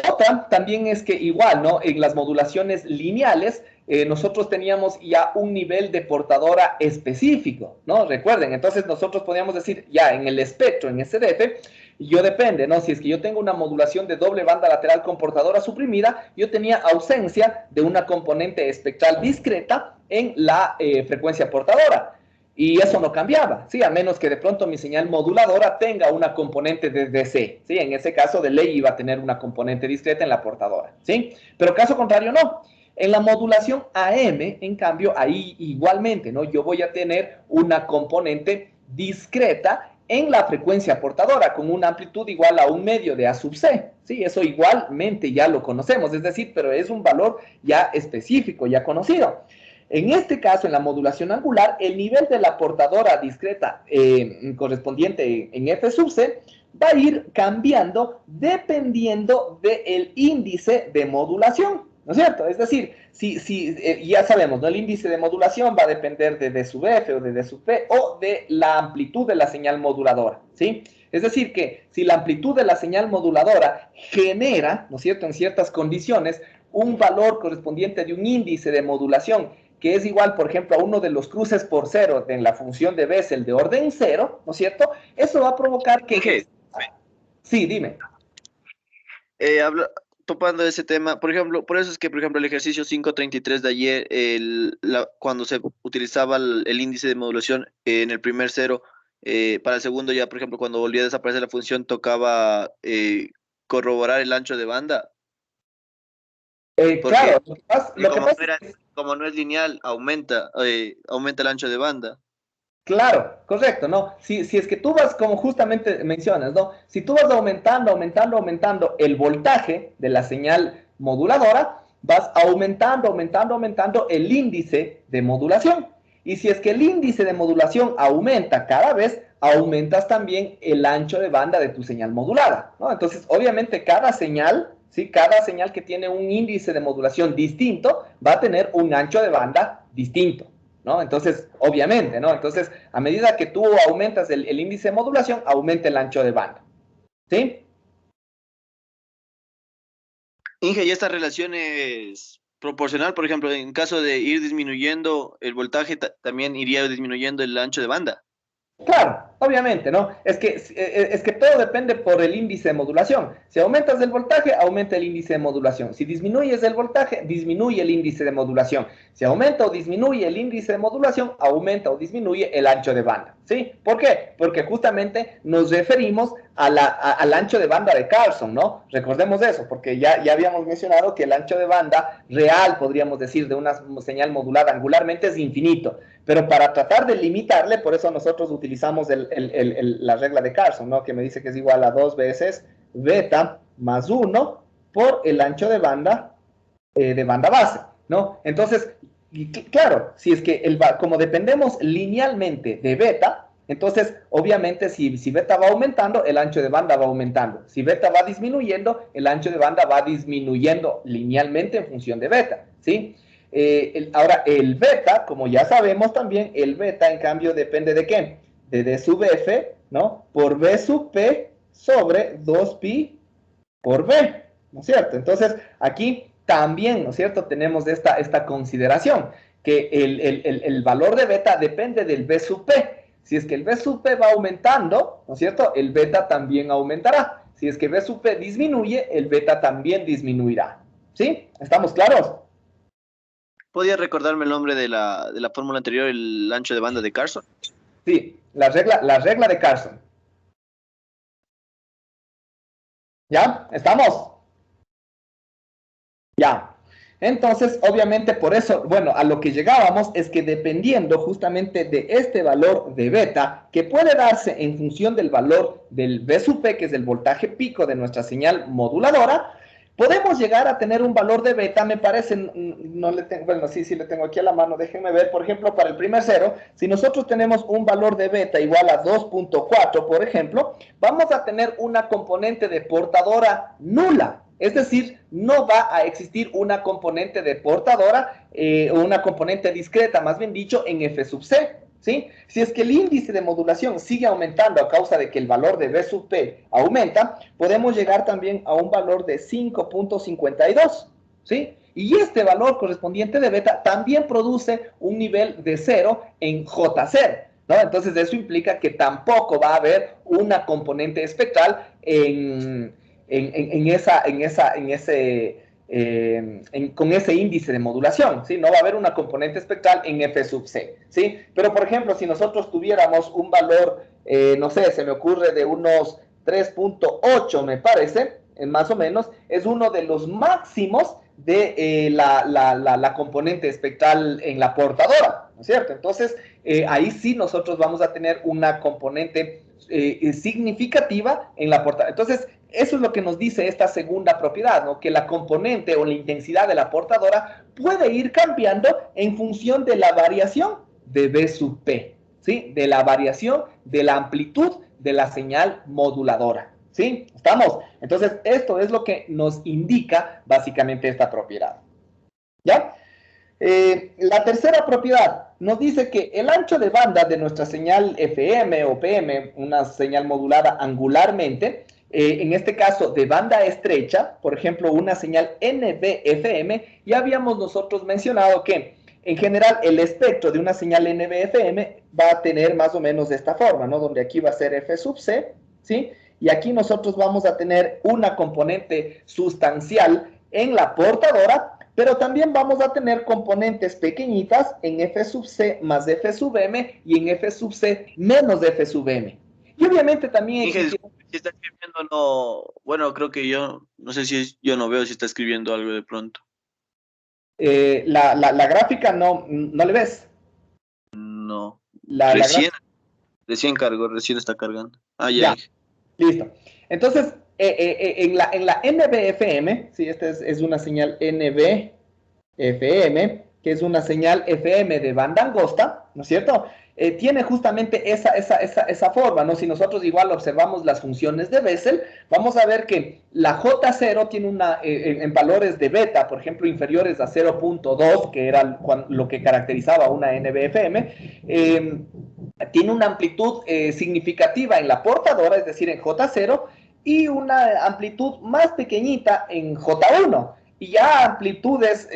Otra también es que igual, ¿no? En las modulaciones lineales, nosotros teníamos ya un nivel de portadora específico, ¿no? Recuerden, entonces nosotros podíamos decir, ya en el espectro, en SDF, yo depende, ¿no? Si es que yo tengo una modulación de doble banda lateral con portadora suprimida, yo tenía ausencia de una componente espectral discreta en la frecuencia portadora. Y eso no cambiaba, ¿sí? A menos que de pronto mi señal moduladora tenga una componente de DC, ¿sí? En ese caso, de ley iba a tener una componente discreta en la portadora, ¿sí? Pero caso contrario, no. En la modulación AM, en cambio, ahí igualmente, ¿no? Yo voy a tener una componente discreta en la frecuencia portadora con una amplitud igual a 1/2 de A sub C, ¿sí? Eso igualmente ya lo conocemos, es decir, pero es un valor ya específico, ya conocido. En este caso, en la modulación angular, el nivel de la portadora discreta correspondiente en F sub C va a ir cambiando dependiendo del índice de modulación, ¿no es cierto? Es decir, ya sabemos, ¿no? El índice de modulación va a depender de D sub F o de D sub P o de la amplitud de la señal moduladora, ¿sí? Es decir, que si la amplitud de la señal moduladora genera, ¿no es cierto?, en ciertas condiciones, un valor correspondiente de un índice de modulación que es igual, por ejemplo, a uno de los cruces por cero en la función de Bessel de orden cero, ¿no es cierto? Eso va a provocar que... Inge, Sí, dime. Topando ese tema, por ejemplo, por eso es que, por ejemplo, el ejercicio 533 de ayer, cuando se utilizaba el índice de modulación en el primer cero, para el segundo ya, por ejemplo, cuando volvía a desaparecer la función, tocaba corroborar el ancho de banda. Porque Claro, lo que como, pasa no era- como no es lineal, aumenta el ancho de banda. claro, correcto, ¿no? Si es que tú vas, como justamente mencionas, ¿no? Si tú vas aumentando el voltaje de la señal moduladora, vas aumentando el índice de modulación. Y si es que el índice de modulación aumenta cada vez, aumentas también el ancho de banda de tu señal modulada, ¿no? Entonces, obviamente, cada señal, ¿sí? Cada señal que tiene un índice de modulación distinto va a tener un ancho de banda distinto, ¿no? Entonces, obviamente, ¿no? Entonces, a medida que tú aumentas el índice de modulación, aumenta el ancho de banda, ¿sí? Inge, y esta relación es proporcional, por ejemplo, en caso de ir disminuyendo el voltaje, también iría disminuyendo el ancho de banda. Claro, obviamente, ¿no? Es que todo depende por el índice de modulación. Si aumentas el voltaje, aumenta el índice de modulación. Si disminuyes el voltaje, disminuye el índice de modulación. Si aumenta o disminuye el índice de modulación, aumenta o disminuye el ancho de banda, ¿sí? ¿Por qué? Porque justamente nos referimos al ancho de banda de Carlson, ¿no? Recordemos eso, porque ya habíamos mencionado que el ancho de banda real, podríamos decir, de una señal modulada angularmente es infinito. Pero para tratar de limitarle, por eso nosotros utilizamos la regla de Carlson, ¿no? Que me dice que es igual a 2 veces beta más 1 por el ancho de banda base, ¿no? Entonces, claro, si es que como dependemos linealmente de beta, entonces, obviamente, si beta va aumentando, el ancho de banda va aumentando. Si beta va disminuyendo, el ancho de banda va disminuyendo linealmente en función de beta, ¿sí? Ahora, el beta, como ya sabemos también, el beta, en cambio, depende de ¿qué? De D sub F, ¿no? Por B sub P sobre 2pi por B, ¿no es cierto? Entonces, aquí también, ¿no es cierto? Tenemos esta consideración, que el valor de beta depende del B sub P. Si es que el B sub P va aumentando, ¿no es cierto? El beta también aumentará. Si es que B sub P disminuye, el beta también disminuirá. ¿Sí? ¿Estamos claros? ¿Podría recordarme el nombre de la fórmula anterior, el ancho de banda de Carlson? Sí, la regla de Carlson. ¿Ya? ¿Estamos? Ya. Entonces, obviamente, por eso, bueno, a lo que llegábamos es que dependiendo justamente de este valor de beta, que puede darse en función del valor del B sub P, que es el voltaje pico de nuestra señal moduladora, podemos llegar a tener un valor de beta, me parece, no le tengo, bueno, sí le tengo aquí a la mano, déjenme ver, por ejemplo, para el primer cero, si nosotros tenemos un valor de beta igual a 2.4, por ejemplo, vamos a tener una componente de portadora nula. Es decir, no va a existir una componente de portadora o una componente discreta, más bien dicho, en F sub C, ¿sí? Si es que el índice de modulación sigue aumentando a causa de que el valor de B sub P aumenta, podemos llegar también a un valor de 5.52, ¿sí? Y este valor correspondiente de beta también produce un nivel de 0 en J0, ¿no? Entonces eso implica que tampoco va a haber una componente espectral con ese índice de modulación, ¿sí? No va a haber una componente espectral en F sub C, ¿sí? Pero, por ejemplo, si nosotros tuviéramos un valor, no sé, se me ocurre de unos 3.8, me parece, más o menos, es uno de los máximos de la componente espectral en la portadora, ¿no es cierto? Entonces, ahí sí nosotros vamos a tener una componente significativa en la portadora. Entonces, eso es lo que nos dice esta segunda propiedad, ¿no? Que la componente o la intensidad de la portadora puede ir cambiando en función de la variación de B sub P, ¿sí? De la variación de la amplitud de la señal moduladora, ¿sí? ¿Estamos? Entonces, esto es lo que nos indica básicamente esta propiedad, ¿ya? La tercera propiedad nos dice que el ancho de banda de nuestra señal FM o PM, una señal modulada angularmente, en este caso de banda estrecha, por ejemplo, una señal NB-FM, ya habíamos nosotros mencionado que en general el espectro de una señal NB-FM va a tener más o menos de esta forma, ¿no? Donde aquí va a ser F sub C, ¿sí? Y aquí nosotros vamos a tener una componente sustancial en la portadora, pero también vamos a tener componentes pequeñitas en F sub C más F sub M y en F sub C menos F sub M. Y obviamente también existe... Si está escribiendo, no, bueno, creo que yo, no sé si yo no veo si está escribiendo algo de pronto. La gráfica no le ves. No. La Recién cargó, recién está cargando. Ah, ya. Listo. Entonces, en la NBFM, sí, esta es una señal NBFM, que es una señal FM de banda angosta, ¿no es cierto? Tiene justamente esa forma, ¿no? Si nosotros igual observamos las funciones de Bessel, vamos a ver que la J0 tiene en valores de beta, por ejemplo, inferiores a 0.2, que era lo que caracterizaba una NBFM, tiene una amplitud significativa en la portadora, es decir, en J0, y una amplitud más pequeñita en J1, y ya amplitudes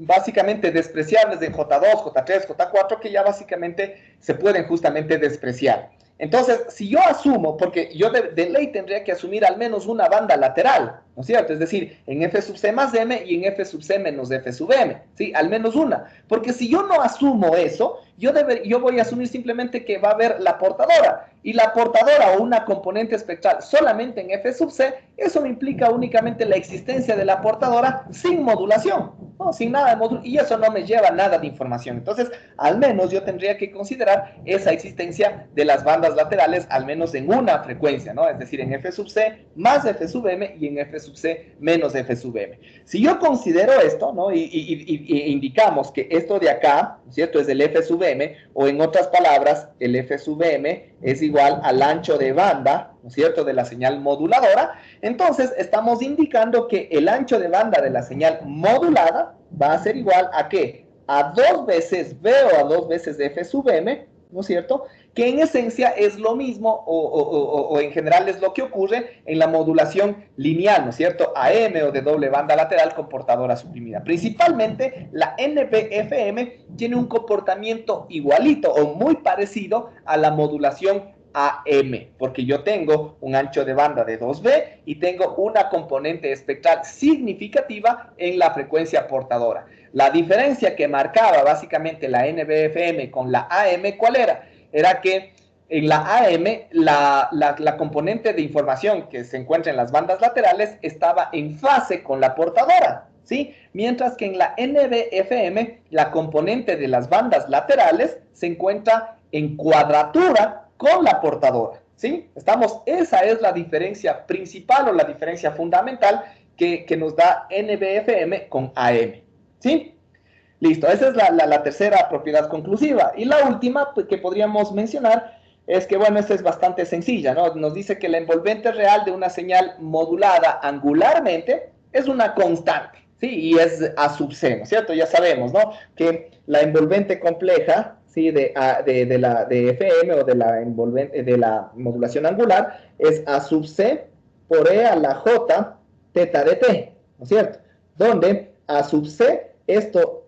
básicamente despreciables en J2, J3, J4, que ya básicamente se pueden justamente despreciar. Entonces, si yo asumo, porque yo de ley tendría que asumir al menos una banda lateral, ¿no es cierto? Es decir, en F sub C más M y en F sub C menos F sub M, ¿sí? Al menos una. Porque si yo no asumo eso, yo voy a asumir simplemente que va a haber la portadora. Y la portadora o una componente espectral solamente en F sub C, eso me implica únicamente la existencia de la portadora sin modulación, ¿no? Sin nada de modulación. Y eso no me lleva nada de información. Entonces, al menos yo tendría que considerar esa existencia de las bandas laterales, al menos en una frecuencia, ¿no? Es decir, en F sub C más F sub M y en F sub C menos F sub M. Si yo considero esto, ¿no? Y indicamos que esto de acá, ¿cierto? Es el F sub M, o en otras palabras, el F sub M es igual al ancho de banda, ¿no es cierto?, de la señal moduladora. Entonces, estamos indicando que el ancho de banda de la señal modulada va a ser igual a ¿qué? A 2 veces B o a 2 veces F sub M, ¿no es cierto?, que en esencia es lo mismo o en general es lo que ocurre en la modulación lineal, ¿no es cierto?, AM o de doble banda lateral con portadora suprimida. Principalmente la NBFM tiene un comportamiento igualito o muy parecido a la modulación AM, porque yo tengo un ancho de banda de 2B y tengo una componente espectral significativa en la frecuencia portadora. La diferencia que marcaba básicamente la NBFM con la AM, ¿cuál era? Era que en la AM la componente de información que se encuentra en las bandas laterales estaba en fase con la portadora, ¿sí? Mientras que en la NBFM la componente de las bandas laterales se encuentra en cuadratura con la portadora, ¿sí? Esa es la diferencia principal o la diferencia fundamental que nos da NBFM con AM, ¿sí? Listo, esa es la tercera propiedad conclusiva. Y la última que podríamos mencionar es que, bueno, esta es bastante sencilla, ¿no? Nos dice que la envolvente real de una señal modulada angularmente es una constante, ¿sí? Y es A sub C, ¿no es cierto? Ya sabemos, ¿no? Que la envolvente compleja, ¿sí? de FM o de la modulación angular es A sub C por E a la J teta de T, ¿no es cierto? Donde A sub C, esto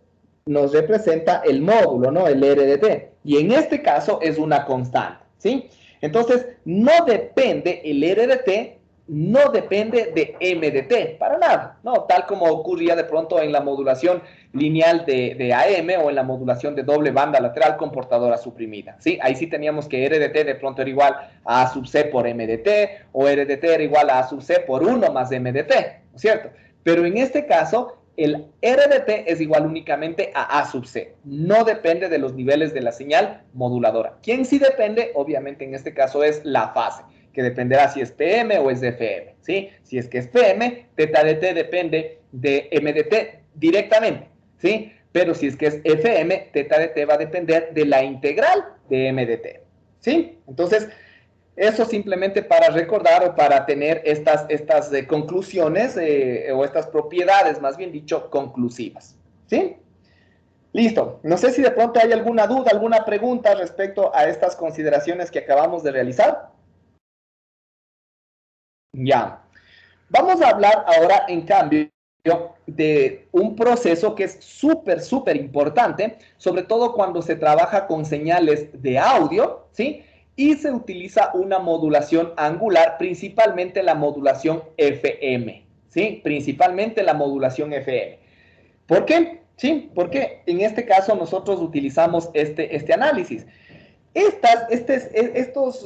nos representa el módulo, ¿no? El R de T. Y en este caso es una constante, ¿sí? Entonces, no depende el R de T, no depende de M de T, para nada, ¿no? Tal como ocurría de pronto en la modulación lineal de AM o en la modulación de doble banda lateral con portadora suprimida, ¿sí? Ahí sí teníamos que R de T de pronto era igual a A sub C por M de T, o R de T era igual a A sub C por 1 más M de T, ¿no es cierto? Pero en este caso, el R de T es igual únicamente a A sub C. No depende de los niveles de la señal moduladora. ¿Quién sí depende? Obviamente en este caso es la fase, que dependerá si es PM o es de FM, ¿sí? Si es que es PM, teta de T depende de M de T directamente, ¿sí? Pero si es que es FM, teta de T va a depender de la integral de M de T, ¿sí? Entonces, eso simplemente para recordar o para tener estas conclusiones o estas propiedades, más bien dicho, conclusivas, ¿sí? Listo. No sé si de pronto hay alguna duda, alguna pregunta respecto a estas consideraciones que acabamos de realizar. Ya. Vamos a hablar ahora, en cambio, de un proceso que es súper importante, sobre todo cuando se trabaja con señales de audio, ¿sí? Y se utiliza una modulación angular, principalmente la modulación FM, ¿sí? Principalmente la modulación FM. ¿Por qué? Sí, porque en este caso nosotros utilizamos este análisis. Estos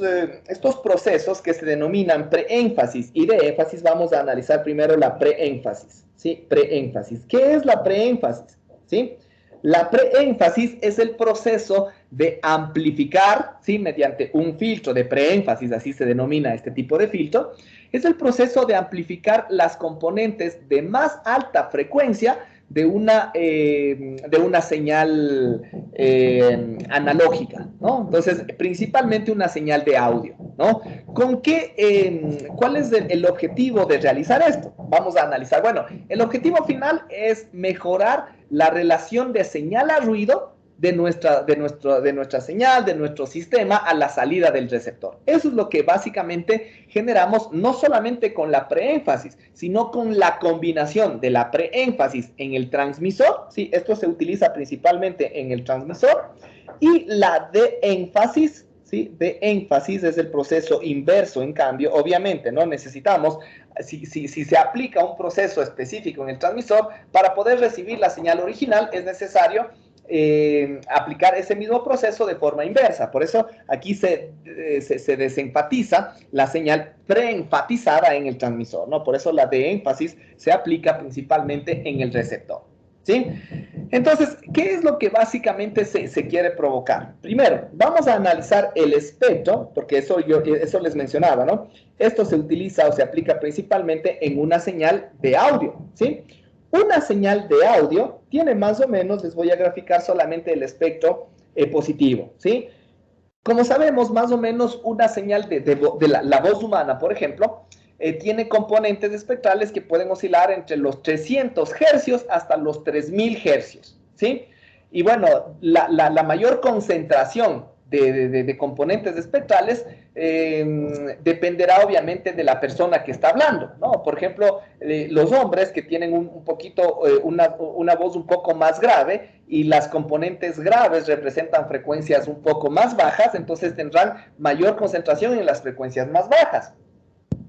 procesos que se denominan preénfasis y de énfasis, vamos a analizar primero la preénfasis, ¿sí? Preénfasis. ¿Qué es la preénfasis? ¿sí? La preénfasis es el proceso de amplificar, ¿sí? Mediante un filtro de preénfasis, así se denomina este tipo de filtro, es el proceso de amplificar las componentes de más alta frecuencia de una señal analógica, ¿no? Entonces, principalmente una señal de audio, ¿no? ¿Cuál es el objetivo de realizar esto? Vamos a analizar. Bueno, el objetivo final es mejorar la relación de señal a ruido de nuestra señal, de nuestro sistema a la salida del receptor. Eso es lo que básicamente generamos no solamente con la preénfasis, sino con la combinación de la preénfasis en el transmisor, ¿sí? Esto se utiliza principalmente en el transmisor, y la de énfasis, ¿sí? De énfasis es el proceso inverso, en cambio, obviamente, ¿no? Necesitamos, si se aplica un proceso específico en el transmisor, para poder recibir la señal original es necesario aplicar ese mismo proceso de forma inversa. Por eso aquí se desenfatiza la señal preenfatizada en el transmisor, ¿no? Por eso la de énfasis se aplica principalmente en el receptor, ¿sí? Entonces, ¿qué es lo que básicamente se quiere provocar? Primero, vamos a analizar el espectro, porque eso les mencionaba, ¿no? Esto se utiliza o se aplica principalmente en una señal de audio, ¿sí? Una señal de audio tiene más o menos, les voy a graficar solamente el espectro positivo, ¿sí? Como sabemos, más o menos una señal de la voz humana, por ejemplo, tiene componentes espectrales que pueden oscilar entre los 300 hercios hasta los 3000 hercios, ¿sí? Y bueno, la mayor concentración de componentes espectrales dependerá obviamente de la persona que está hablando, ¿no? Por ejemplo, los hombres que tienen un poquito, una voz un poco más grave, y las componentes graves representan frecuencias un poco más bajas, entonces tendrán mayor concentración en las frecuencias más bajas.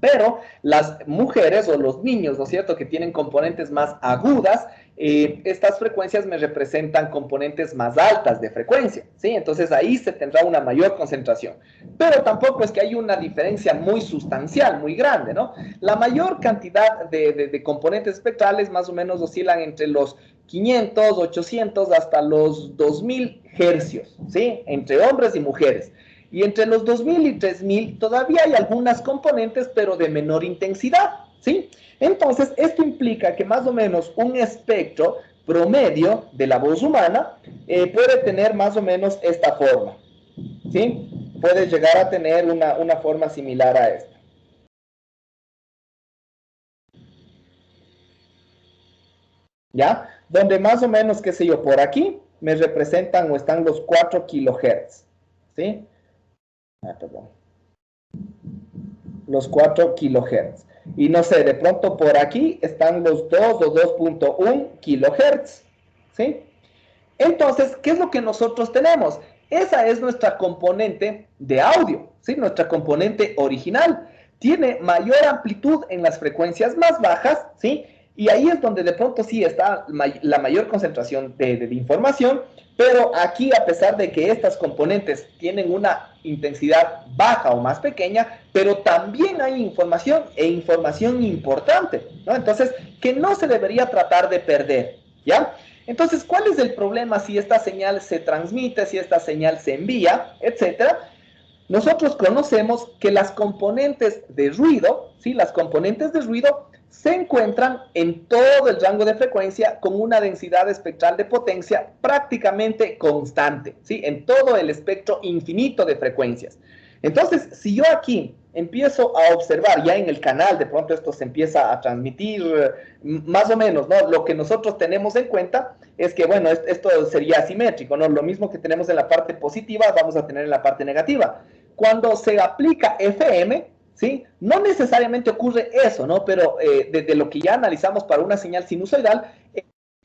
Pero las mujeres o los niños, ¿no es cierto?, que tienen componentes más agudas, estas frecuencias me representan componentes más altas de frecuencia, ¿sí? Entonces ahí se tendrá una mayor concentración. Pero tampoco es que hay una diferencia muy sustancial, muy grande, ¿no? La mayor cantidad de componentes espectrales más o menos oscilan entre los 500, 800 hasta los 2000 hercios, ¿sí? Entre hombres y mujeres. Y entre los 2000 y 3000 todavía hay algunas componentes, pero de menor intensidad, ¿sí? Entonces, esto implica que más o menos un espectro promedio de la voz humana puede tener más o menos esta forma, ¿sí? Puede llegar a tener una forma similar a esta. ¿Ya? Donde más o menos, qué sé yo, por aquí me representan o están los 4 kilohertz, ¿sí? Perdón. Los 4 kilohertz. Y no sé, de pronto por aquí están los 2 o 2.1 kilohertz, ¿sí? Entonces, ¿qué es lo que nosotros tenemos? Esa es nuestra componente de audio, ¿sí? Nuestra componente original. Tiene mayor amplitud en las frecuencias más bajas, ¿sí? Y ahí es donde de pronto sí está la mayor concentración de información, pero aquí, a pesar de que estas componentes tienen una intensidad baja o más pequeña, pero también hay información e información importante, ¿no? Entonces, que no se debería tratar de perder, ¿ya? Entonces, ¿cuál es el problema si esta señal se transmite, si esta señal se envía, etcétera? Nosotros conocemos que las componentes de ruido, ¿sí? Las componentes de ruido se encuentran en todo el rango de frecuencia con una densidad espectral de potencia prácticamente constante, ¿sí? En todo el espectro infinito de frecuencias. Entonces, si yo aquí empiezo a observar ya en el canal, de pronto esto se empieza a transmitir más o menos, ¿no? Lo que nosotros tenemos en cuenta es que, bueno, esto sería asimétrico, ¿no? Lo mismo que tenemos en la parte positiva, vamos a tener en la parte negativa. Cuando se aplica FM, ¿sí? No necesariamente ocurre eso, ¿no? Pero desde lo que ya analizamos para una señal sinusoidal,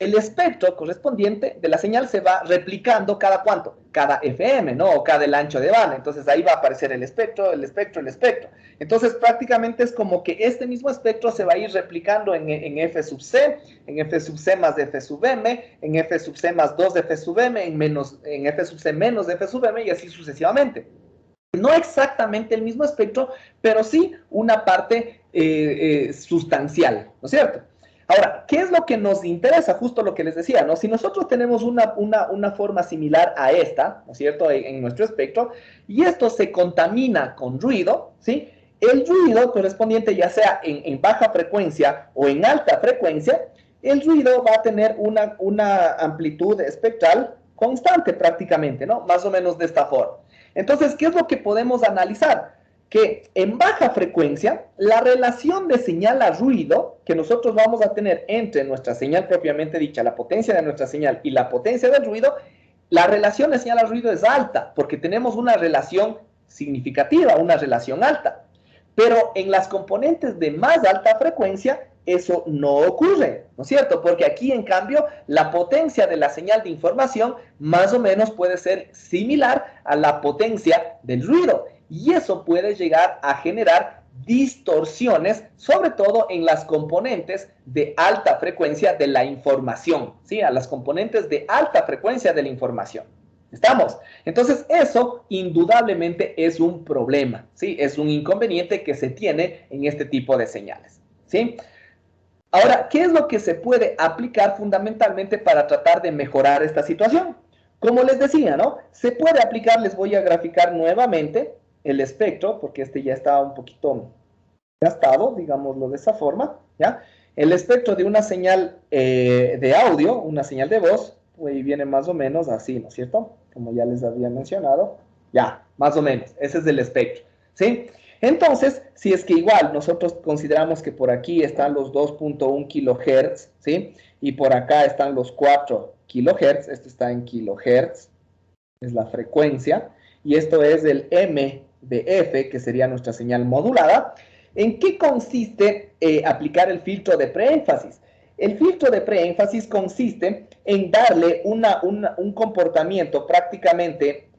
el espectro correspondiente de la señal se va replicando cada ¿cuánto? Cada FM, ¿no? O cada el ancho de banda. Entonces ahí va a aparecer el espectro, el espectro, el espectro. Entonces prácticamente es como que este mismo espectro se va a ir replicando en F sub C, en F sub C más de F sub M, en F sub C más 2 de F sub M, en F sub C menos de F sub M y así sucesivamente. No exactamente el mismo espectro, pero sí una parte sustancial, ¿no es cierto? Ahora, ¿qué es lo que nos interesa? Justo lo que les decía, ¿no? Si nosotros tenemos una forma similar a esta, ¿no es cierto?, en nuestro espectro, y esto se contamina con ruido, ¿sí? El ruido correspondiente, ya sea en baja frecuencia o en alta frecuencia, el ruido va a tener una amplitud espectral constante prácticamente, ¿no? Más o menos de esta forma. Entonces, ¿qué es lo que podemos analizar? Que en baja frecuencia, la relación de señal a ruido que nosotros vamos a tener entre nuestra señal propiamente dicha, la potencia de nuestra señal y la potencia del ruido, la relación de señal a ruido es alta, porque tenemos una relación significativa, una relación alta. Pero en las componentes de más alta frecuencia, eso no ocurre, ¿no es cierto? Porque aquí, en cambio, la potencia de la señal de información más o menos puede ser similar a la potencia del ruido. Y eso puede llegar a generar distorsiones, sobre todo en las componentes de alta frecuencia de la información, ¿sí? A las componentes de alta frecuencia de la información. ¿Estamos? Entonces, eso indudablemente es un problema, ¿sí? Es un inconveniente que se tiene en este tipo de señales, ¿sí? Ahora, ¿qué es lo que se puede aplicar fundamentalmente para tratar de mejorar esta situación? Como les decía, ¿no? Se puede aplicar, les voy a graficar nuevamente el espectro, porque este ya está un poquito gastado, digámoslo de esa forma, ¿ya? El espectro de una señal de audio, una señal de voz, pues viene más o menos así, ¿no es cierto? Como ya les había mencionado, ya, más o menos, ese es el espectro, ¿sí? Entonces, si es que igual nosotros consideramos que por aquí están los 2.1 kilohertz, ¿sí? Y por acá están los 4 kilohertz, esto está en kilohertz, es la frecuencia, y esto es el MDF, que sería nuestra señal modulada. ¿En qué consiste aplicar el filtro de preénfasis? El filtro de preénfasis consiste en darle un comportamiento prácticamente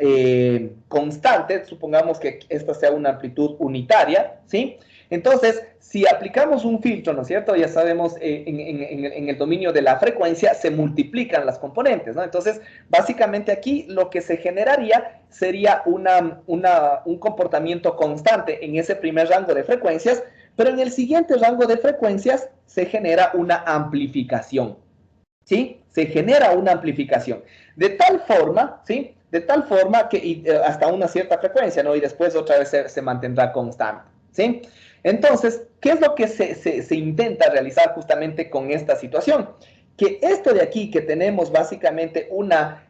constante, supongamos que esta sea una amplitud unitaria, ¿sí? Entonces, si aplicamos un filtro, ¿no es cierto? Ya sabemos, en el dominio de la frecuencia se multiplican las componentes, ¿no? Entonces, básicamente aquí lo que se generaría sería un comportamiento constante en ese primer rango de frecuencias, pero en el siguiente rango de frecuencias se genera una amplificación, ¿sí? Se genera una amplificación. De tal forma, ¿sí? De tal forma que hasta una cierta frecuencia, ¿no? Y después otra vez se mantendrá constante, ¿sí? Entonces, ¿qué es lo que se intenta realizar justamente con esta situación? Que esto de aquí, que tenemos básicamente una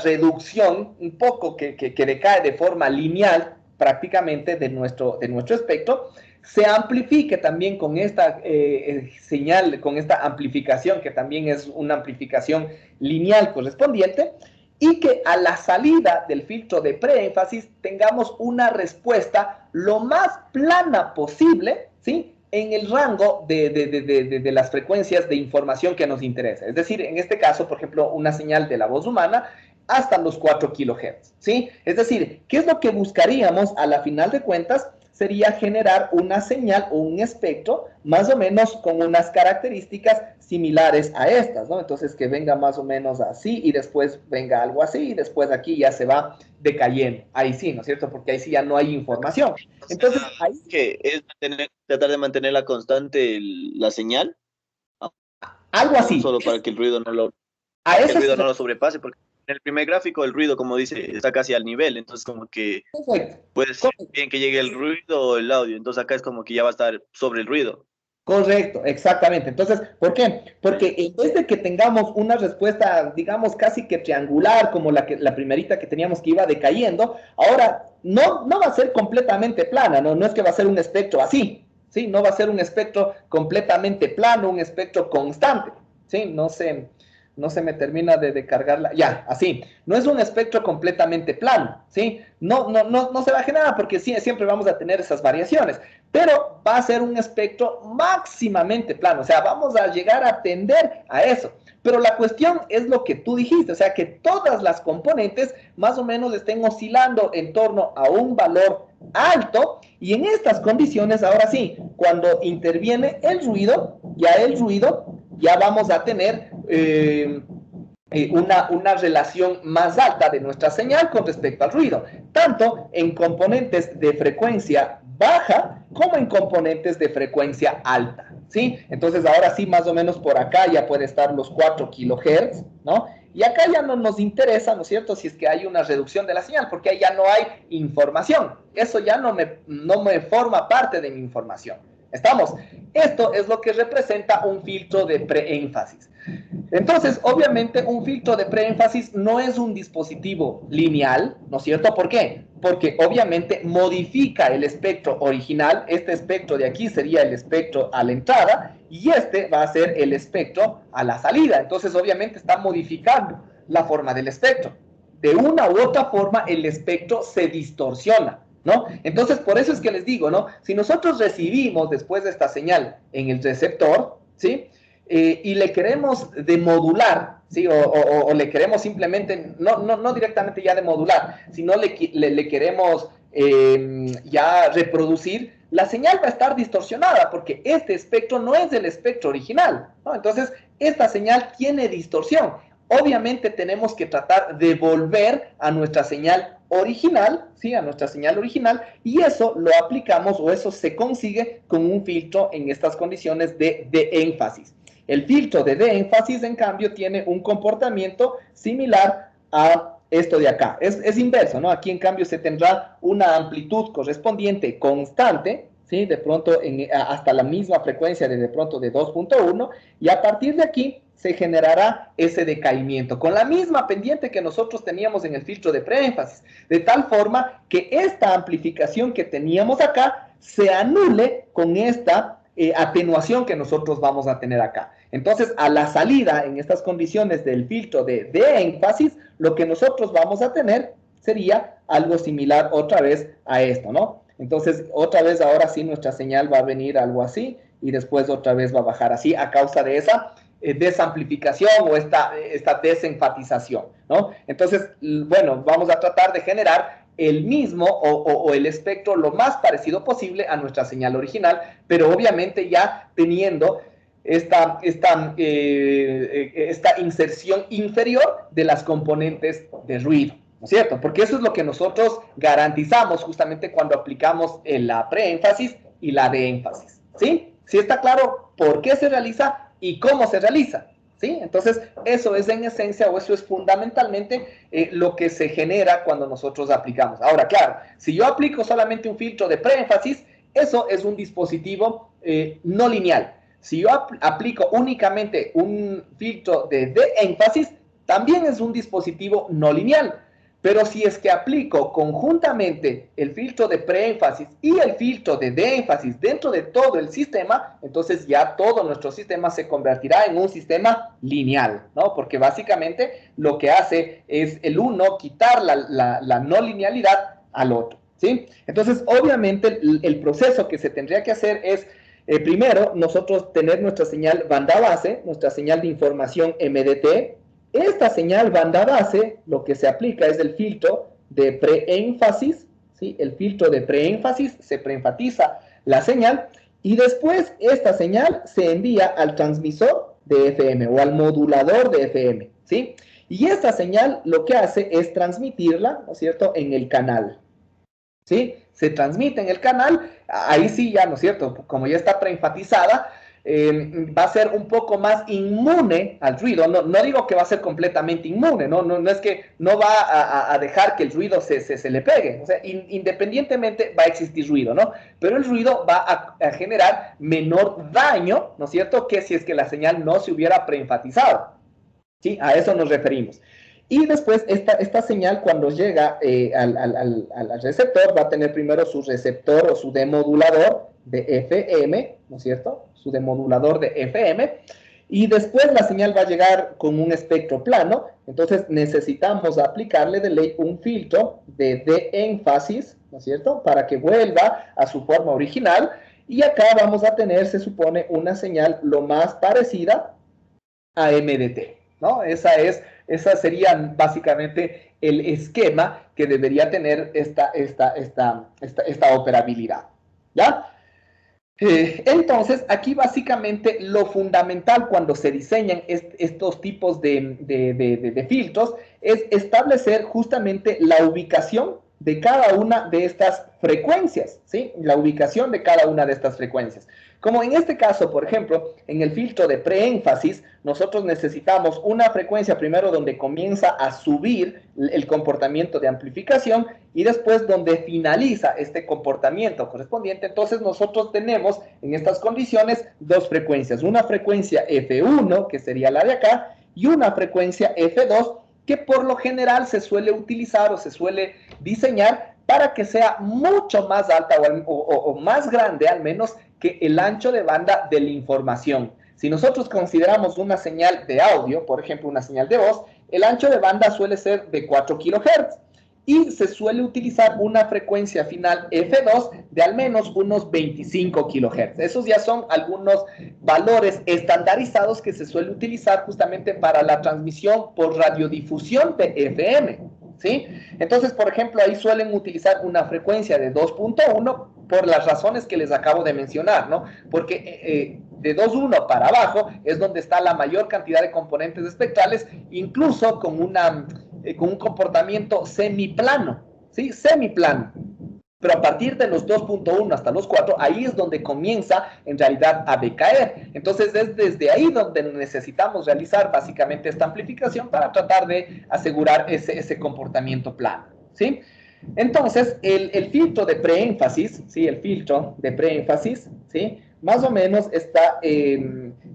reducción un poco que decae de forma lineal prácticamente de nuestro espectro, se amplifique también con esta señal, con esta amplificación, que también es una amplificación lineal correspondiente, y que a la salida del filtro de preénfasis tengamos una respuesta lo más plana posible, ¿sí? En el rango de las frecuencias de información que nos interesa. Es decir, en este caso, por ejemplo, una señal de la voz humana hasta los 4 kilohertz, ¿sí? Es decir, ¿qué es lo que buscaríamos a la final de cuentas? Sería generar una señal o un espectro más o menos con unas características similares a estas, ¿no? Entonces, que venga más o menos así y después venga algo así y después aquí ya se va decayendo. Ahí sí, ¿no es cierto? Porque ahí sí ya no hay información. Entonces, ahí... ¿Qué es tratar de mantener la constante la señal? Algo así. Solo para que el ruido no lo, no lo sobrepase, porque en el primer gráfico el ruido, como dice, está casi al nivel, entonces como que puede ser bien que llegue el ruido o el audio, entonces acá es como que ya va a estar sobre el ruido. Correcto, exactamente. Entonces, ¿por qué? Porque en vez de que tengamos una respuesta, digamos, casi que triangular, como la primerita que teníamos que iba decayendo, ahora no va a ser completamente plana, ¿no? No es que va a ser un espectro así, ¿sí? No va a ser un espectro completamente plano, un espectro constante, ¿sí? No se me termina de cargarla. Ya, así. No es un espectro completamente plano, ¿sí? No se va a generar porque siempre vamos a tener esas variaciones, pero va a ser un espectro máximamente plano. O sea, vamos a llegar a tender a eso. Pero la cuestión es lo que tú dijiste, o sea, que todas las componentes más o menos estén oscilando en torno a un valor alto, y en estas condiciones, ahora sí, cuando interviene el ruido, ya vamos a tener una relación más alta de nuestra señal con respecto al ruido, tanto en componentes de frecuencia baja como en componentes de frecuencia alta, ¿sí? Entonces ahora sí, más o menos por acá ya puede estar los 4 kilohertz, ¿no? Y acá ya no nos interesa, ¿no es cierto?, si es que hay una reducción de la señal, porque ahí ya no hay información. Eso ya no me forma parte de mi información. ¿Estamos? Esto es lo que representa un filtro de preénfasis. Entonces, obviamente, un filtro de preénfasis no es un dispositivo lineal, ¿no es cierto? ¿Por qué? Porque obviamente modifica el espectro original. Este espectro de aquí sería el espectro a la entrada y este va a ser el espectro a la salida. Entonces, obviamente, está modificando la forma del espectro. De una u otra forma, el espectro se distorsiona, ¿no? Entonces, por eso es que les digo, ¿no? Si nosotros recibimos después de esta señal en el receptor, ¿sí? Y le queremos demodular, ¿sí? O le queremos simplemente, no directamente ya demodular, sino le queremos ya reproducir, la señal va a estar distorsionada porque este espectro no es el espectro original, ¿no? Entonces, esta señal tiene distorsión. Obviamente tenemos que tratar de volver a nuestra señal original, ¿sí? A nuestra señal original, y eso lo aplicamos o eso se consigue con un filtro en estas condiciones de énfasis. El filtro de énfasis, en cambio, tiene un comportamiento similar a esto de acá. Es inverso, ¿no? Aquí, en cambio, se tendrá una amplitud correspondiente constante, ¿sí? De pronto hasta la misma frecuencia de pronto de 2.1, y a partir de aquí se generará ese decaimiento, con la misma pendiente que nosotros teníamos en el filtro de preénfasis, de tal forma que esta amplificación que teníamos acá se anule con esta atenuación que nosotros vamos a tener acá. Entonces, a la salida, en estas condiciones del filtro de énfasis, lo que nosotros vamos a tener sería algo similar otra vez a esto, ¿no? Entonces, otra vez ahora sí nuestra señal va a venir algo así, y después otra vez va a bajar así a causa de esa desamplificación o esta desenfatización, ¿no? Entonces, bueno, vamos a tratar de generar el mismo o el espectro lo más parecido posible a nuestra señal original, pero obviamente ya teniendo esta inserción inferior de las componentes de ruido, ¿no es cierto? Porque eso es lo que nosotros garantizamos justamente cuando aplicamos la preénfasis y la de énfasis, ¿sí? ¿Sí está claro por qué se realiza y cómo se realiza? ¿Sí? Entonces, eso es en esencia o eso es fundamentalmente lo que se genera cuando nosotros aplicamos. Ahora, claro, si yo aplico solamente un filtro de preénfasis, eso es un dispositivo no lineal. Si yo aplico únicamente un filtro de énfasis, también es un dispositivo no lineal. Pero si es que aplico conjuntamente el filtro de preénfasis y el filtro de énfasis dentro de todo el sistema, entonces ya todo nuestro sistema se convertirá en un sistema lineal, ¿no? Porque básicamente lo que hace es el uno quitar la no linealidad al otro, ¿sí? Entonces, obviamente, el proceso que se tendría que hacer es, primero, nosotros tener nuestra señal banda base, nuestra señal de información MDT. Esta señal banda base, lo que se aplica es el filtro de preénfasis, ¿sí? El filtro de preénfasis, se preenfatiza la señal y después esta señal se envía al transmisor de FM o al modulador de FM, ¿sí? Y esta señal lo que hace es transmitirla, ¿no es cierto?, en el canal, ¿sí? Se transmite en el canal, ahí sí ya, ¿no es cierto?, como ya está preenfatizada, va a ser un poco más inmune al ruido. No digo que va a ser completamente inmune, no es que no va a dejar que el ruido se le pegue. O sea, independientemente va a existir ruido, ¿no? Pero el ruido va a generar menor daño, ¿no es cierto?, que si es que la señal no se hubiera preenfatizado. ¿Sí? A eso nos referimos. Y después esta señal cuando llega al receptor va a tener primero su receptor o su demodulador de FM, ¿no es cierto? Su demodulador de FM. Y después la señal va a llegar con un espectro plano. Entonces necesitamos aplicarle de ley un filtro de énfasis, ¿no es cierto? Para que vuelva a su forma original. Y acá vamos a tener, se supone, una señal lo más parecida a MDT, ¿no? Esa sería básicamente el esquema que debería tener esta operabilidad, ¿ya? Entonces, aquí básicamente lo fundamental cuando se diseñan estos tipos de filtros es establecer justamente la ubicación de cada una de estas frecuencias, ¿sí? La ubicación de cada una de estas frecuencias. Como en este caso, por ejemplo, en el filtro de preénfasis, nosotros necesitamos una frecuencia primero donde comienza a subir el comportamiento de amplificación y después donde finaliza este comportamiento correspondiente. Entonces nosotros tenemos en estas condiciones dos frecuencias, una frecuencia F1, que sería la de acá, y una frecuencia F2, que por lo general se suele utilizar o se suele diseñar para que sea mucho más alta o más grande al menos que el ancho de banda de la información. Si nosotros consideramos una señal de audio, por ejemplo una señal de voz, el ancho de banda suele ser de 4 kHz y se suele utilizar una frecuencia final F2 de al menos unos 25 kHz. Esos ya son algunos valores estandarizados que se suele utilizar justamente para la transmisión por radiodifusión de FM, ¿sí? Entonces, por ejemplo, ahí suelen utilizar una frecuencia de 2.1 por las razones que les acabo de mencionar, ¿no? Porque de 2.1 para abajo es donde está la mayor cantidad de componentes espectrales, incluso con un comportamiento semiplano, ¿sí? Semiplano. Pero a partir de los 2.1 hasta los 4, ahí es donde comienza en realidad a decaer. Entonces es desde ahí donde necesitamos realizar básicamente esta amplificación para tratar de asegurar ese comportamiento plano, ¿sí? Entonces el filtro de preénfasis, ¿sí? El filtro de preénfasis, ¿sí? Más o menos está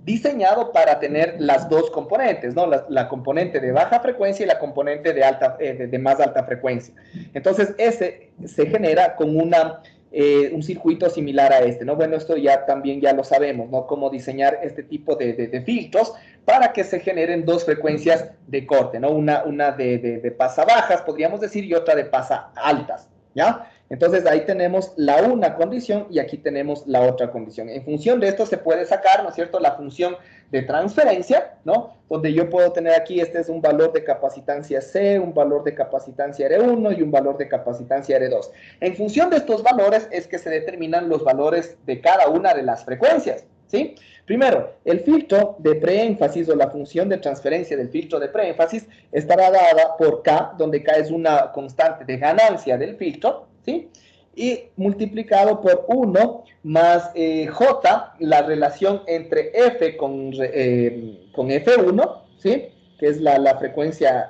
diseñado para tener las dos componentes, ¿no? La componente de baja frecuencia y la componente de más alta frecuencia. Entonces, ese se genera con un circuito similar a este, ¿no? Bueno, esto ya también ya lo sabemos, ¿no? Cómo diseñar este tipo de filtros para que se generen dos frecuencias de corte, ¿no? Una de pasa bajas, podríamos decir, y otra de pasa altas, ¿ya? Entonces, ahí tenemos la una condición y aquí tenemos la otra condición. En función de esto se puede sacar, ¿no es cierto?, la función de transferencia, ¿no? Donde yo puedo tener aquí, este es un valor de capacitancia C, un valor de capacitancia R1 y un valor de capacitancia R2. En función de estos valores es que se determinan los valores de cada una de las frecuencias, ¿sí? Primero, el filtro de preénfasis o la función de transferencia del filtro de preénfasis estará dada por K, donde K es una constante de ganancia del filtro, ¿sí? Y multiplicado por 1 más J, la relación entre F con F1, ¿sí? Que es la frecuencia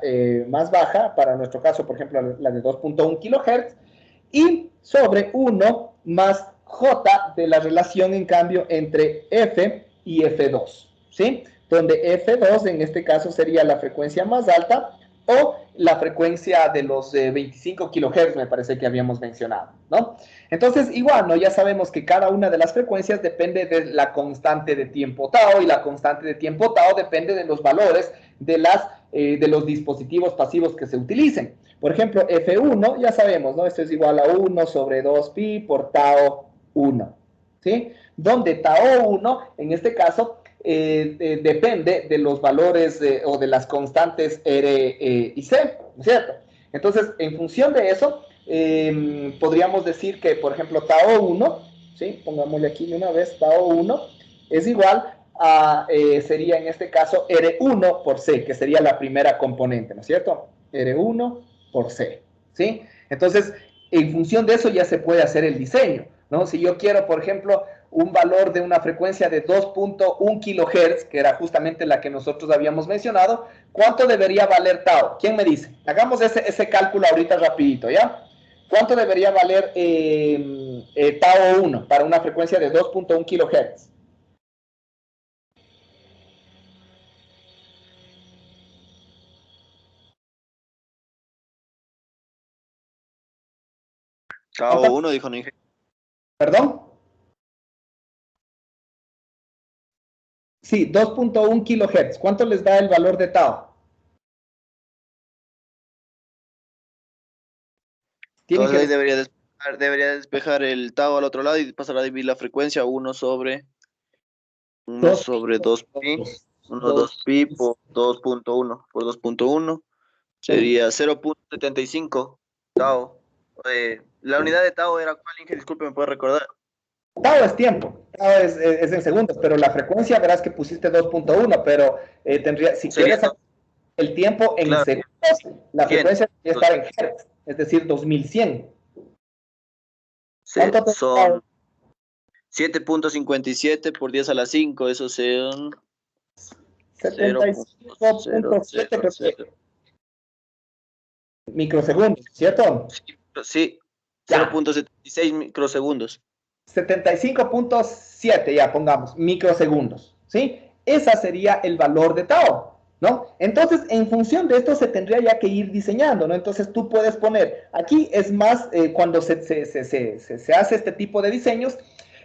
más baja, para nuestro caso, por ejemplo, la de 2.1 kHz, y sobre 1 más J de la relación, en cambio, entre F y F2, ¿sí? Donde F2 en este caso sería la frecuencia más alta o la frecuencia de los 25 kHz, me parece que habíamos mencionado, ¿no? Entonces, igual, ¿no? Ya sabemos que cada una de las frecuencias depende de la constante de tiempo tau, y la constante de tiempo tau depende de los valores de los dispositivos pasivos que se utilicen. Por ejemplo, F1, ya sabemos, ¿no? Esto es igual a 1 sobre 2pi por tau 1, ¿sí? Donde tau 1, en este caso, depende de los valores o de las constantes R y C, ¿no es cierto? Entonces, en función de eso, podríamos decir que, por ejemplo, tau 1, ¿sí? Pongámosle aquí de una vez, tau 1 es igual a, sería en este caso, R1 por C, que sería la primera componente, ¿no es cierto? R1 por C, ¿sí? Entonces, en función de eso ya se puede hacer el diseño, ¿no? Si yo quiero, por ejemplo, un valor de una frecuencia de 2.1 kHz, que era justamente la que nosotros habíamos mencionado, ¿cuánto debería valer tau? ¿Quién me dice? Hagamos ese cálculo ahorita rapidito, ¿ya? ¿Cuánto debería valer tau 1 para una frecuencia de 2.1 kHz? Tau 1, dijo Ninja. ¿Perdón? Sí, 2.1 kHz. ¿Cuánto les da el valor de tau? Entonces ahí debería despejar el tau al otro lado y pasar a dividir la frecuencia 1 sobre 2pi, 2pi por 2.1 por 2.1 sería 0.75 tau. La unidad de tau era cuál, Inge, disculpe, ¿me puede recordar? Tau es tiempo, tau es en segundos, pero la frecuencia verás que pusiste 2.1, pero tendría, si quieres el tiempo en segundos, la frecuencia debería estar en hertz. es decir, 2100. Son 7.57 por 10 a la 5, eso son 75.7 microsegundos, ¿cierto? Sí, 0.76 microsegundos. 75.7, ya pongamos, microsegundos, ¿sí? Ese sería el valor de tau, ¿no? Entonces, en función de esto se tendría ya que ir diseñando, ¿no? Entonces, tú puedes poner, aquí es más, cuando se hace este tipo de diseños,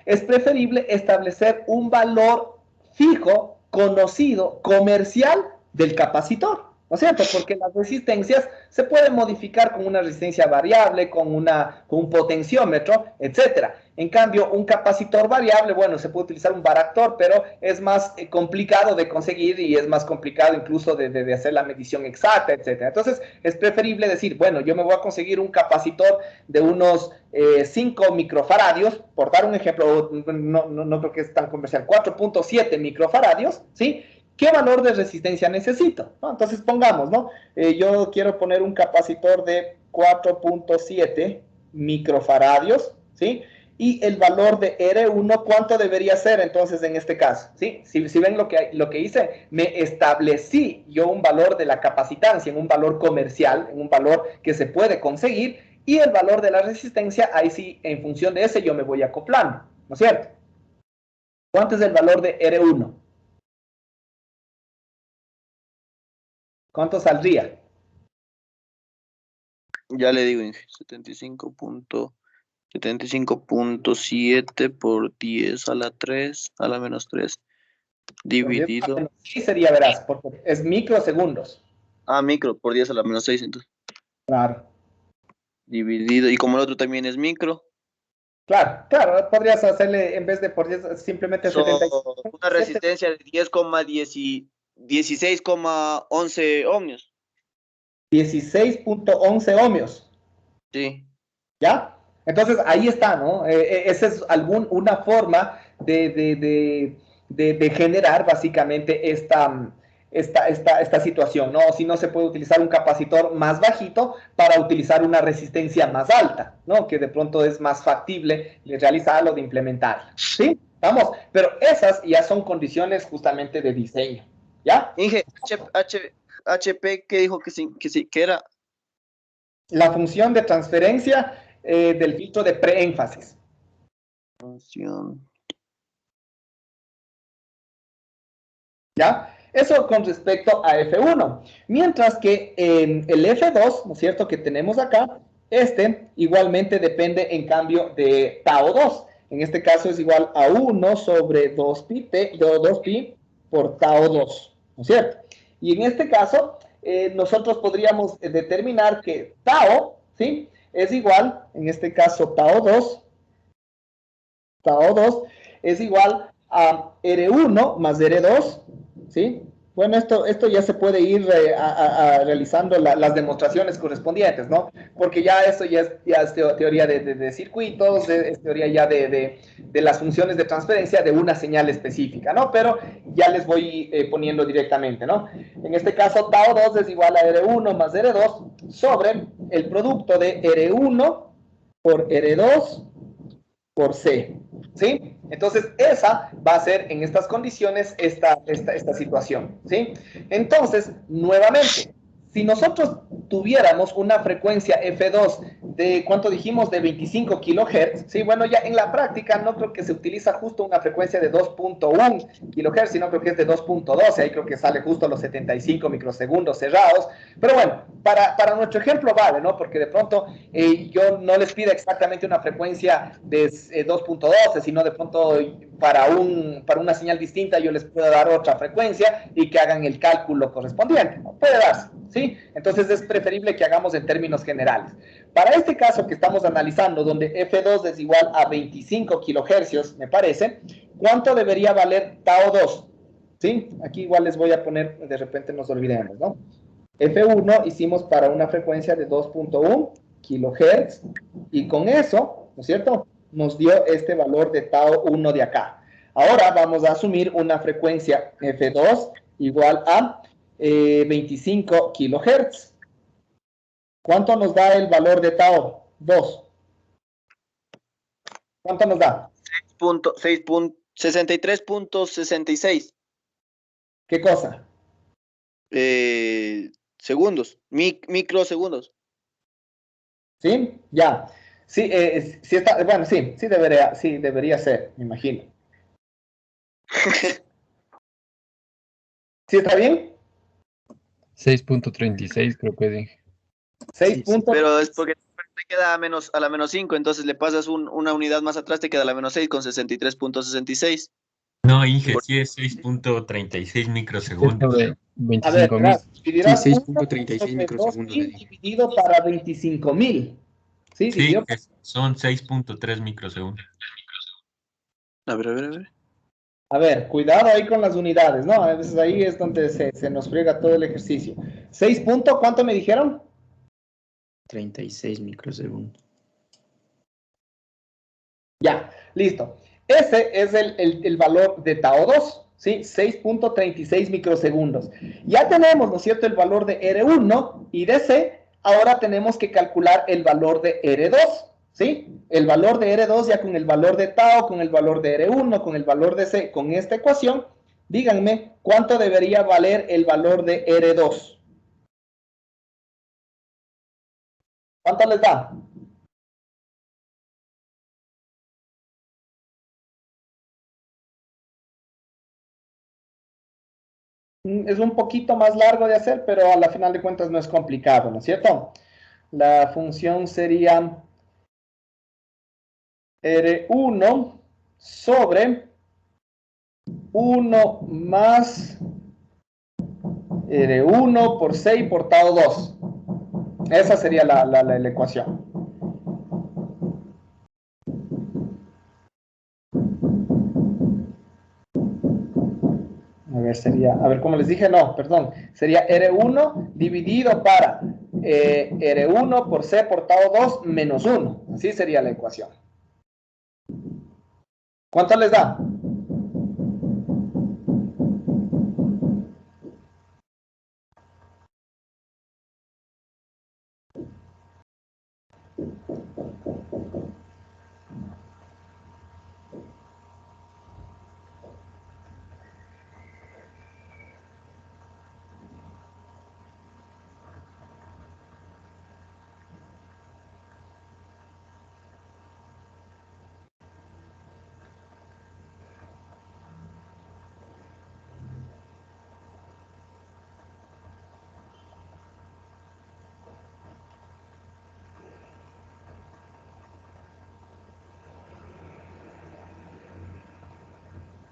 es preferible establecer un valor fijo, conocido, comercial del capacitor, ¿no es cierto? Porque las resistencias se pueden modificar con una resistencia variable, con un potenciómetro, etcétera. En cambio, un capacitor variable, bueno, se puede utilizar un varactor, pero es más complicado de conseguir y es más complicado incluso de hacer la medición exacta, etcétera. Entonces, es preferible decir, bueno, yo me voy a conseguir un capacitor de unos 5 microfaradios, por dar un ejemplo, no creo que es tan comercial, 4.7 microfaradios, ¿sí? ¿Qué valor de resistencia necesito? ¿No? Entonces pongamos, ¿no? Yo quiero poner un capacitor de 4.7 microfaradios, ¿sí? Y el valor de R1, ¿cuánto debería ser entonces en este caso? ¿Sí? Si ven lo que hice, me establecí yo un valor de la capacitancia, en un valor comercial, en un valor que se puede conseguir, y el valor de la resistencia, ahí sí, en función de ese yo me voy acoplando, ¿no es cierto? ¿Cuánto es el valor de R1? ¿Cuánto saldría? Ya le digo, 75.7 por 10 a la 3, a la menos 3, dividido. Sí sería, verás, porque es microsegundos. Ah, micro, por 10 a la menos 6, entonces. Claro. Dividido, y como el otro también es micro. Claro, podrías hacerle, en vez de por 10, simplemente 75. Una resistencia de 16,11 ohmios. 16.11 ohmios. Sí. ¿Ya? Entonces, ahí está, ¿no? Esa es una forma de generar básicamente esta situación, ¿no? Si no, se puede utilizar un capacitor más bajito para utilizar una resistencia más alta, ¿no? Que de pronto es más factible de realizarlo, de implementar, ¿sí? Vamos, pero esas ya son condiciones justamente de diseño, ¿ya? Inge, HP, ¿qué dijo que era? La función de transferencia del filtro de preénfasis. Función. ¿Ya? Eso con respecto a F1. Mientras que el F2, ¿no es cierto?, que tenemos acá, igualmente depende en cambio de tau 2. En este caso es igual a 1 sobre 2pi por tau 2, ¿no es cierto? Y en este caso, nosotros podríamos determinar que tau, ¿sí?, es igual, en este caso tau 2 es igual a R1 más R2, ¿sí? Bueno, esto ya se puede ir realizando las demostraciones correspondientes, ¿no? Porque ya esto ya es teoría de circuitos, es teoría ya de las funciones de transferencia de una señal específica, ¿no? Pero ya les voy poniendo directamente, ¿no? En este caso, tau 2 es igual a R1 más R2 sobre el producto de R1 por R2 por C, ¿sí? Entonces, esa va a ser en estas condiciones esta situación, ¿sí? Entonces, nuevamente, si nosotros tuviéramos una frecuencia F2 de, ¿cuánto dijimos? De 25 kilohertz, ¿sí? Bueno, ya en la práctica no creo que se utiliza justo una frecuencia de 2.1 kilohertz, sino creo que es de 2.12, ahí creo que sale justo los 75 microsegundos cerrados, pero bueno, para nuestro ejemplo vale, ¿no? Porque de pronto yo no les pido exactamente una frecuencia de 2.12, sino de pronto para una señal distinta yo les puedo dar otra frecuencia y que hagan el cálculo correspondiente, ¿no? Puede darse, ¿sí? Entonces es preferible que hagamos en términos generales. Para este caso que estamos analizando, donde F2 es igual a 25 kilohercios, me parece, ¿cuánto debería valer tau 2? ¿Sí? Aquí igual les voy a poner, de repente nos olvidemos, ¿no? F1 hicimos para una frecuencia de 2.1 kilohertz y con eso, ¿no es cierto?, nos dio este valor de tau 1 de acá. Ahora vamos a asumir una frecuencia F2 igual a 25 kilohertz. ¿Cuánto nos da el valor de tau 2? ¿Cuánto nos da? 63.66 ¿Qué cosa? segundos, microsegundos. ¿Sí? Ya. Sí, sí está, bueno, sí debería ser, me imagino. ¿Sí está bien? 6.36 creo que dije. 6 puntos. Pero es porque te queda a la menos 5, entonces le pasas una unidad más atrás, te queda la menos 6 con 63.66. No, Inge, sí es 6.36 microsegundos. Sobre A ver, 25.000. verás, Sí, dividirás 6.36 microsegundos le 2.000 dije. dividido para 25.000. ¿Sí? Sí, Dividido. son 6.3 microsegundos. A ver, a ver, a ver. A ver, cuidado ahí con las unidades, ¿no? A veces ahí es donde se nos friega todo el ejercicio. 6 puntos, ¿cuánto me dijeron? 36 microsegundos. Ya, listo. Ese es el valor de tau 2, ¿sí? 6.36 microsegundos. Ya tenemos, ¿no es cierto?, el valor de R1 y de C. Ahora tenemos que calcular el valor de R2, ¿sí? El valor de R2 ya con el valor de tau, con el valor de R1, con el valor de C, con esta ecuación. Díganme, ¿cuánto debería valer el valor de R2? ¿Cuánto les da? Es un poquito más largo de hacer, pero a la final de cuentas no es complicado, ¿no es cierto? La función sería R1 sobre 1 más R1 por 6 por tau 2. Esa sería la ecuación. A ver, como les dije, no, perdón. Sería R1 dividido para R1 por C por tau 2 menos 1. Así sería la ecuación. ¿Cuánto les da?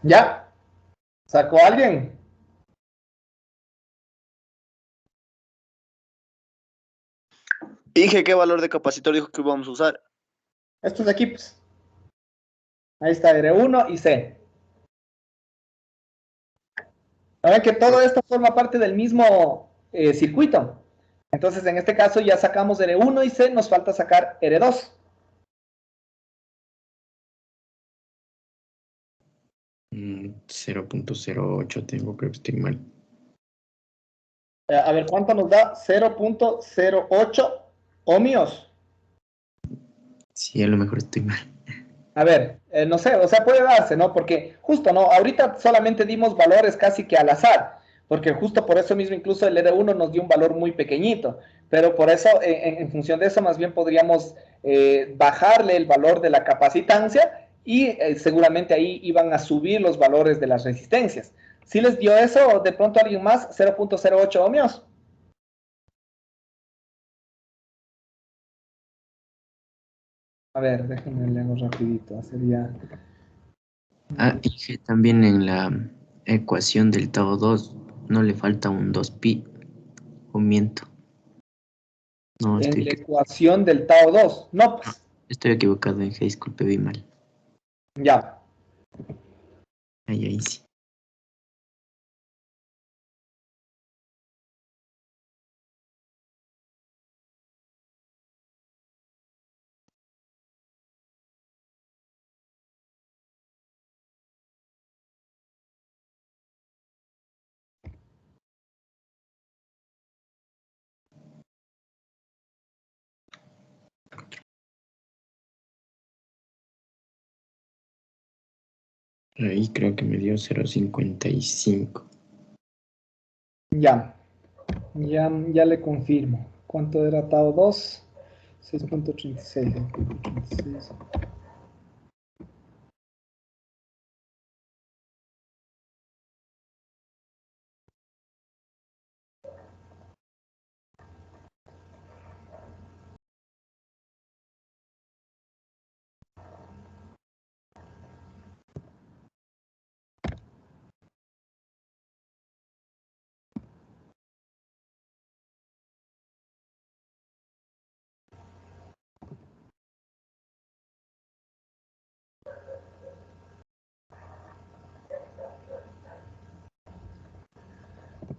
¿Ya? ¿Sacó alguien? Dije qué valor de capacitor dijo que íbamos a usar. Estos equipos. Ahí está, R1 y C. Saben que todo esto forma parte del mismo circuito. Entonces, en este caso ya sacamos R1 y C, nos falta sacar R2. 0.08 tengo, creo que estoy mal. A ver, ¿cuánto nos da? 0.08 ohmios. Sí, a lo mejor estoy mal. A ver, no sé, o sea, puede darse, ¿no? Porque justo, ¿no? Ahorita solamente dimos valores casi que al azar, porque justo por eso mismo incluso el R1 nos dio un valor muy pequeñito, pero por eso, en función de eso, más bien podríamos bajarle el valor de la capacitancia y seguramente ahí iban a subir los valores de las resistencias. ¿Sí les dio eso de pronto alguien más? 0.08 ohmios. A ver, déjenme leerlo rapidito. Sería... Ah, y también en la ecuación del tau 2 no le falta un 2pi. O miento. No, En la ecuación del tau 2. No, pues. estoy equivocado, Inge, disculpe, vi mal. Ya. Ahí sí. Ahí creo que me dio 0.55. Ya le confirmo. ¿Cuánto era Tao 2? 6.36. 6.36.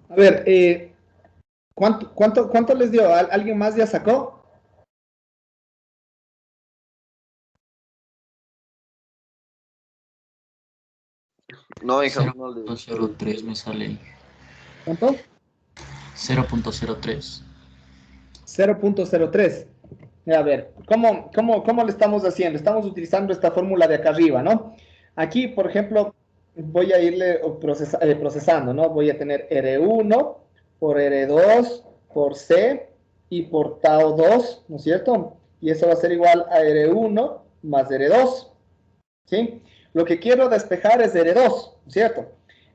A ver, ¿cuánto les dio? ¿Alguien más ya sacó? No, hija, no le... 0.03 me sale. ¿Cuánto? 0.03. 0.03. A ver, ¿cómo le estamos haciendo? Estamos utilizando esta fórmula de acá arriba, ¿no? Aquí, por ejemplo, voy a irle procesando, ¿no? Voy a tener R1 por R2 por C y por tau 2, ¿no es cierto? Y eso va a ser igual a R1 más R2, ¿sí? Lo que quiero despejar es R2, ¿no es cierto?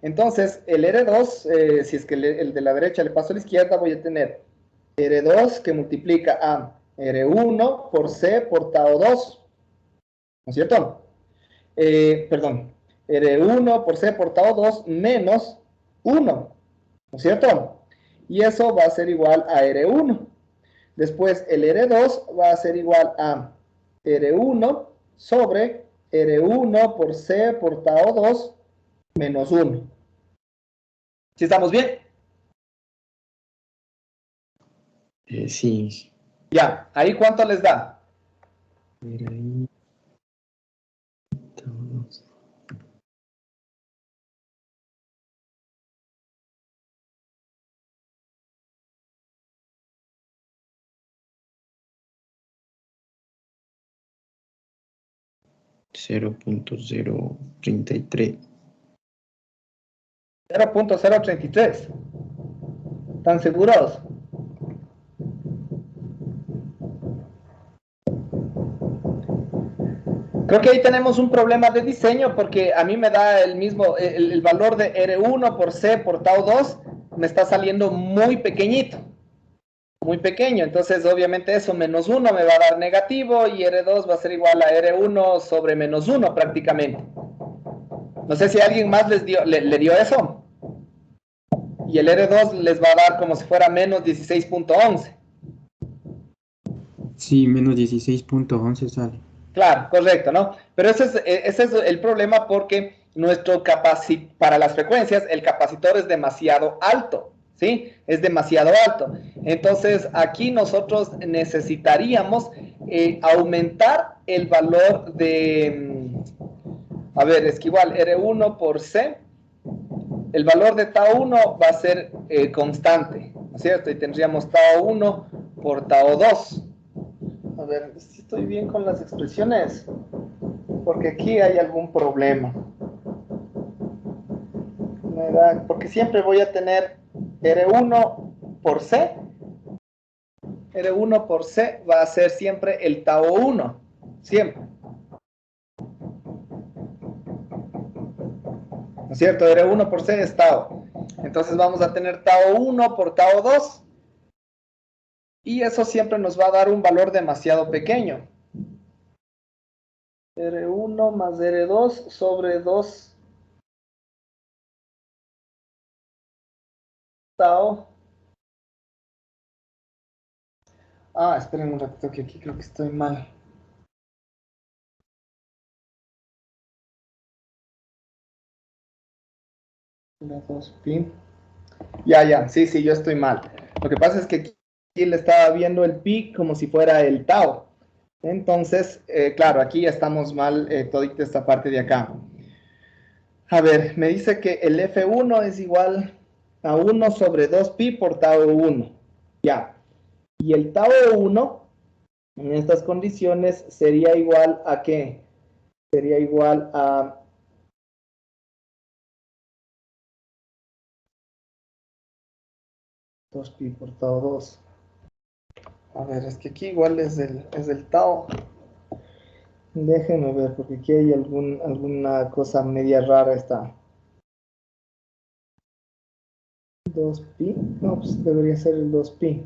Entonces, el R2, si es que el de la derecha le paso a la izquierda, voy a tener R2 que multiplica a R1 por C por tau 2, ¿no es cierto? Perdón, R1 por C por tau 2 menos 1, ¿no es cierto? Y eso va a ser igual a R1. Después el R2 va a ser igual a R1 sobre R1 por C por tau 2 menos 1. ¿Sí estamos bien? Sí. Ya, ¿ahí cuánto les da? Mira ahí. Todos. $0.033. 0.033. ¿Están seguros? Creo que ahí tenemos un problema de diseño porque a mí me da el mismo, el valor de R1 por C por tau 2 me está saliendo muy pequeñito, muy pequeño. Entonces, obviamente eso menos 1 me va a dar negativo y R2 va a ser igual a R1 sobre menos 1 prácticamente. No sé si alguien más le dio eso. Y el R2 les va a dar como si fuera menos 16.11. Sí, menos 16.11 sale. Claro, correcto, ¿no? Pero ese es el problema porque para las frecuencias el capacitor es demasiado alto, ¿sí? Es demasiado alto. Entonces, aquí nosotros necesitaríamos aumentar el valor de... A ver, es que igual R1 por C, el valor de tau 1 va a ser constante, ¿no es cierto? Y tendríamos tau 1 por tau 2. A ver, si estoy bien con las expresiones, porque aquí hay algún problema. Porque siempre voy a tener R1 por C. R1 por C va a ser siempre el tau 1, siempre. ¿No es cierto? R1 por C es tau. Entonces vamos a tener tau 1 por tau 2. Y eso siempre nos va a dar un valor demasiado pequeño. R1 más R2 sobre 2 tau. Ah, esperen un ratito que aquí creo que estoy mal. La 2 pi. Ya, sí, yo estoy mal. Lo que pasa es que aquí le estaba viendo el pi como si fuera el tau. Entonces, claro, aquí ya estamos mal todita esta parte de acá. A ver, me dice que el F1 es igual a 1 sobre 2 pi por tau 1. Ya. Y el tau 1, en estas condiciones, sería igual a ¿qué? Sería igual a 2pi por tau 2. A ver, es que aquí igual es el tau. Déjenme ver, porque aquí hay alguna cosa media rara esta. 2pi, no, pues debería ser el 2pi.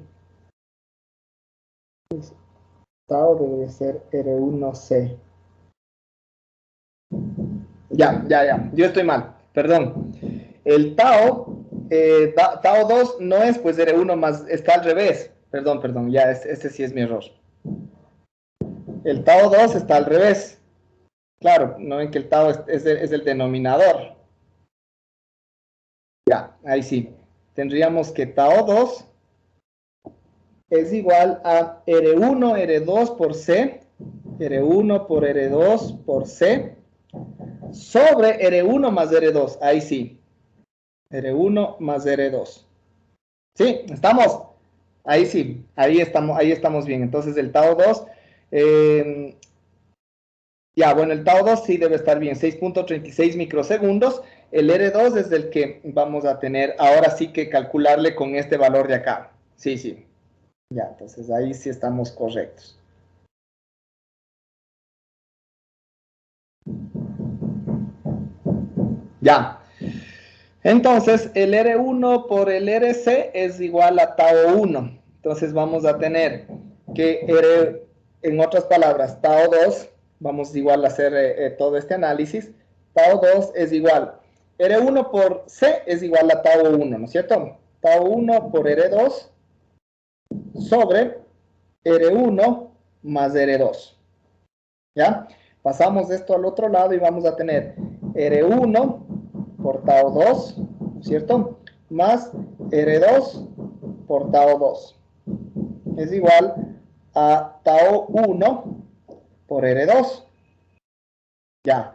Pues, tau debería ser R1C. Ya, yo estoy mal, perdón. El tau, tau 2 no es pues R1 más, está al revés. Perdón, ya, este sí es mi error. El tau 2 está al revés. Claro, no ven que el tau es el denominador. Ya, ahí sí. Tendríamos que tau 2 es igual a R1, R2 por C, R1 por R2 por C, sobre R1 más R2. Ahí sí. R1 más R2. ¿Sí? ¿Estamos? Ahí sí. Ahí estamos bien. Entonces el tau 2... ya, bueno, el tau 2 sí debe estar bien, 6.36 microsegundos. El R2 es el que vamos a tener, ahora sí que calcularle con este valor de acá. Sí. Ya, entonces ahí sí estamos correctos. Ya. Entonces, el R1 por el RC es igual a tau 1. Entonces vamos a tener que, en otras palabras, tau 2, vamos igual a hacer todo este análisis, tau 2 es igual, R1 por C es igual a tau 1, ¿no es cierto? Tau 1 por R2 sobre R1 más R2. ¿Ya? Pasamos esto al otro lado y vamos a tener R1 por tau 2, ¿no es cierto? Más R2 por tau 2. Es igual a tau 1 por R2. Ya.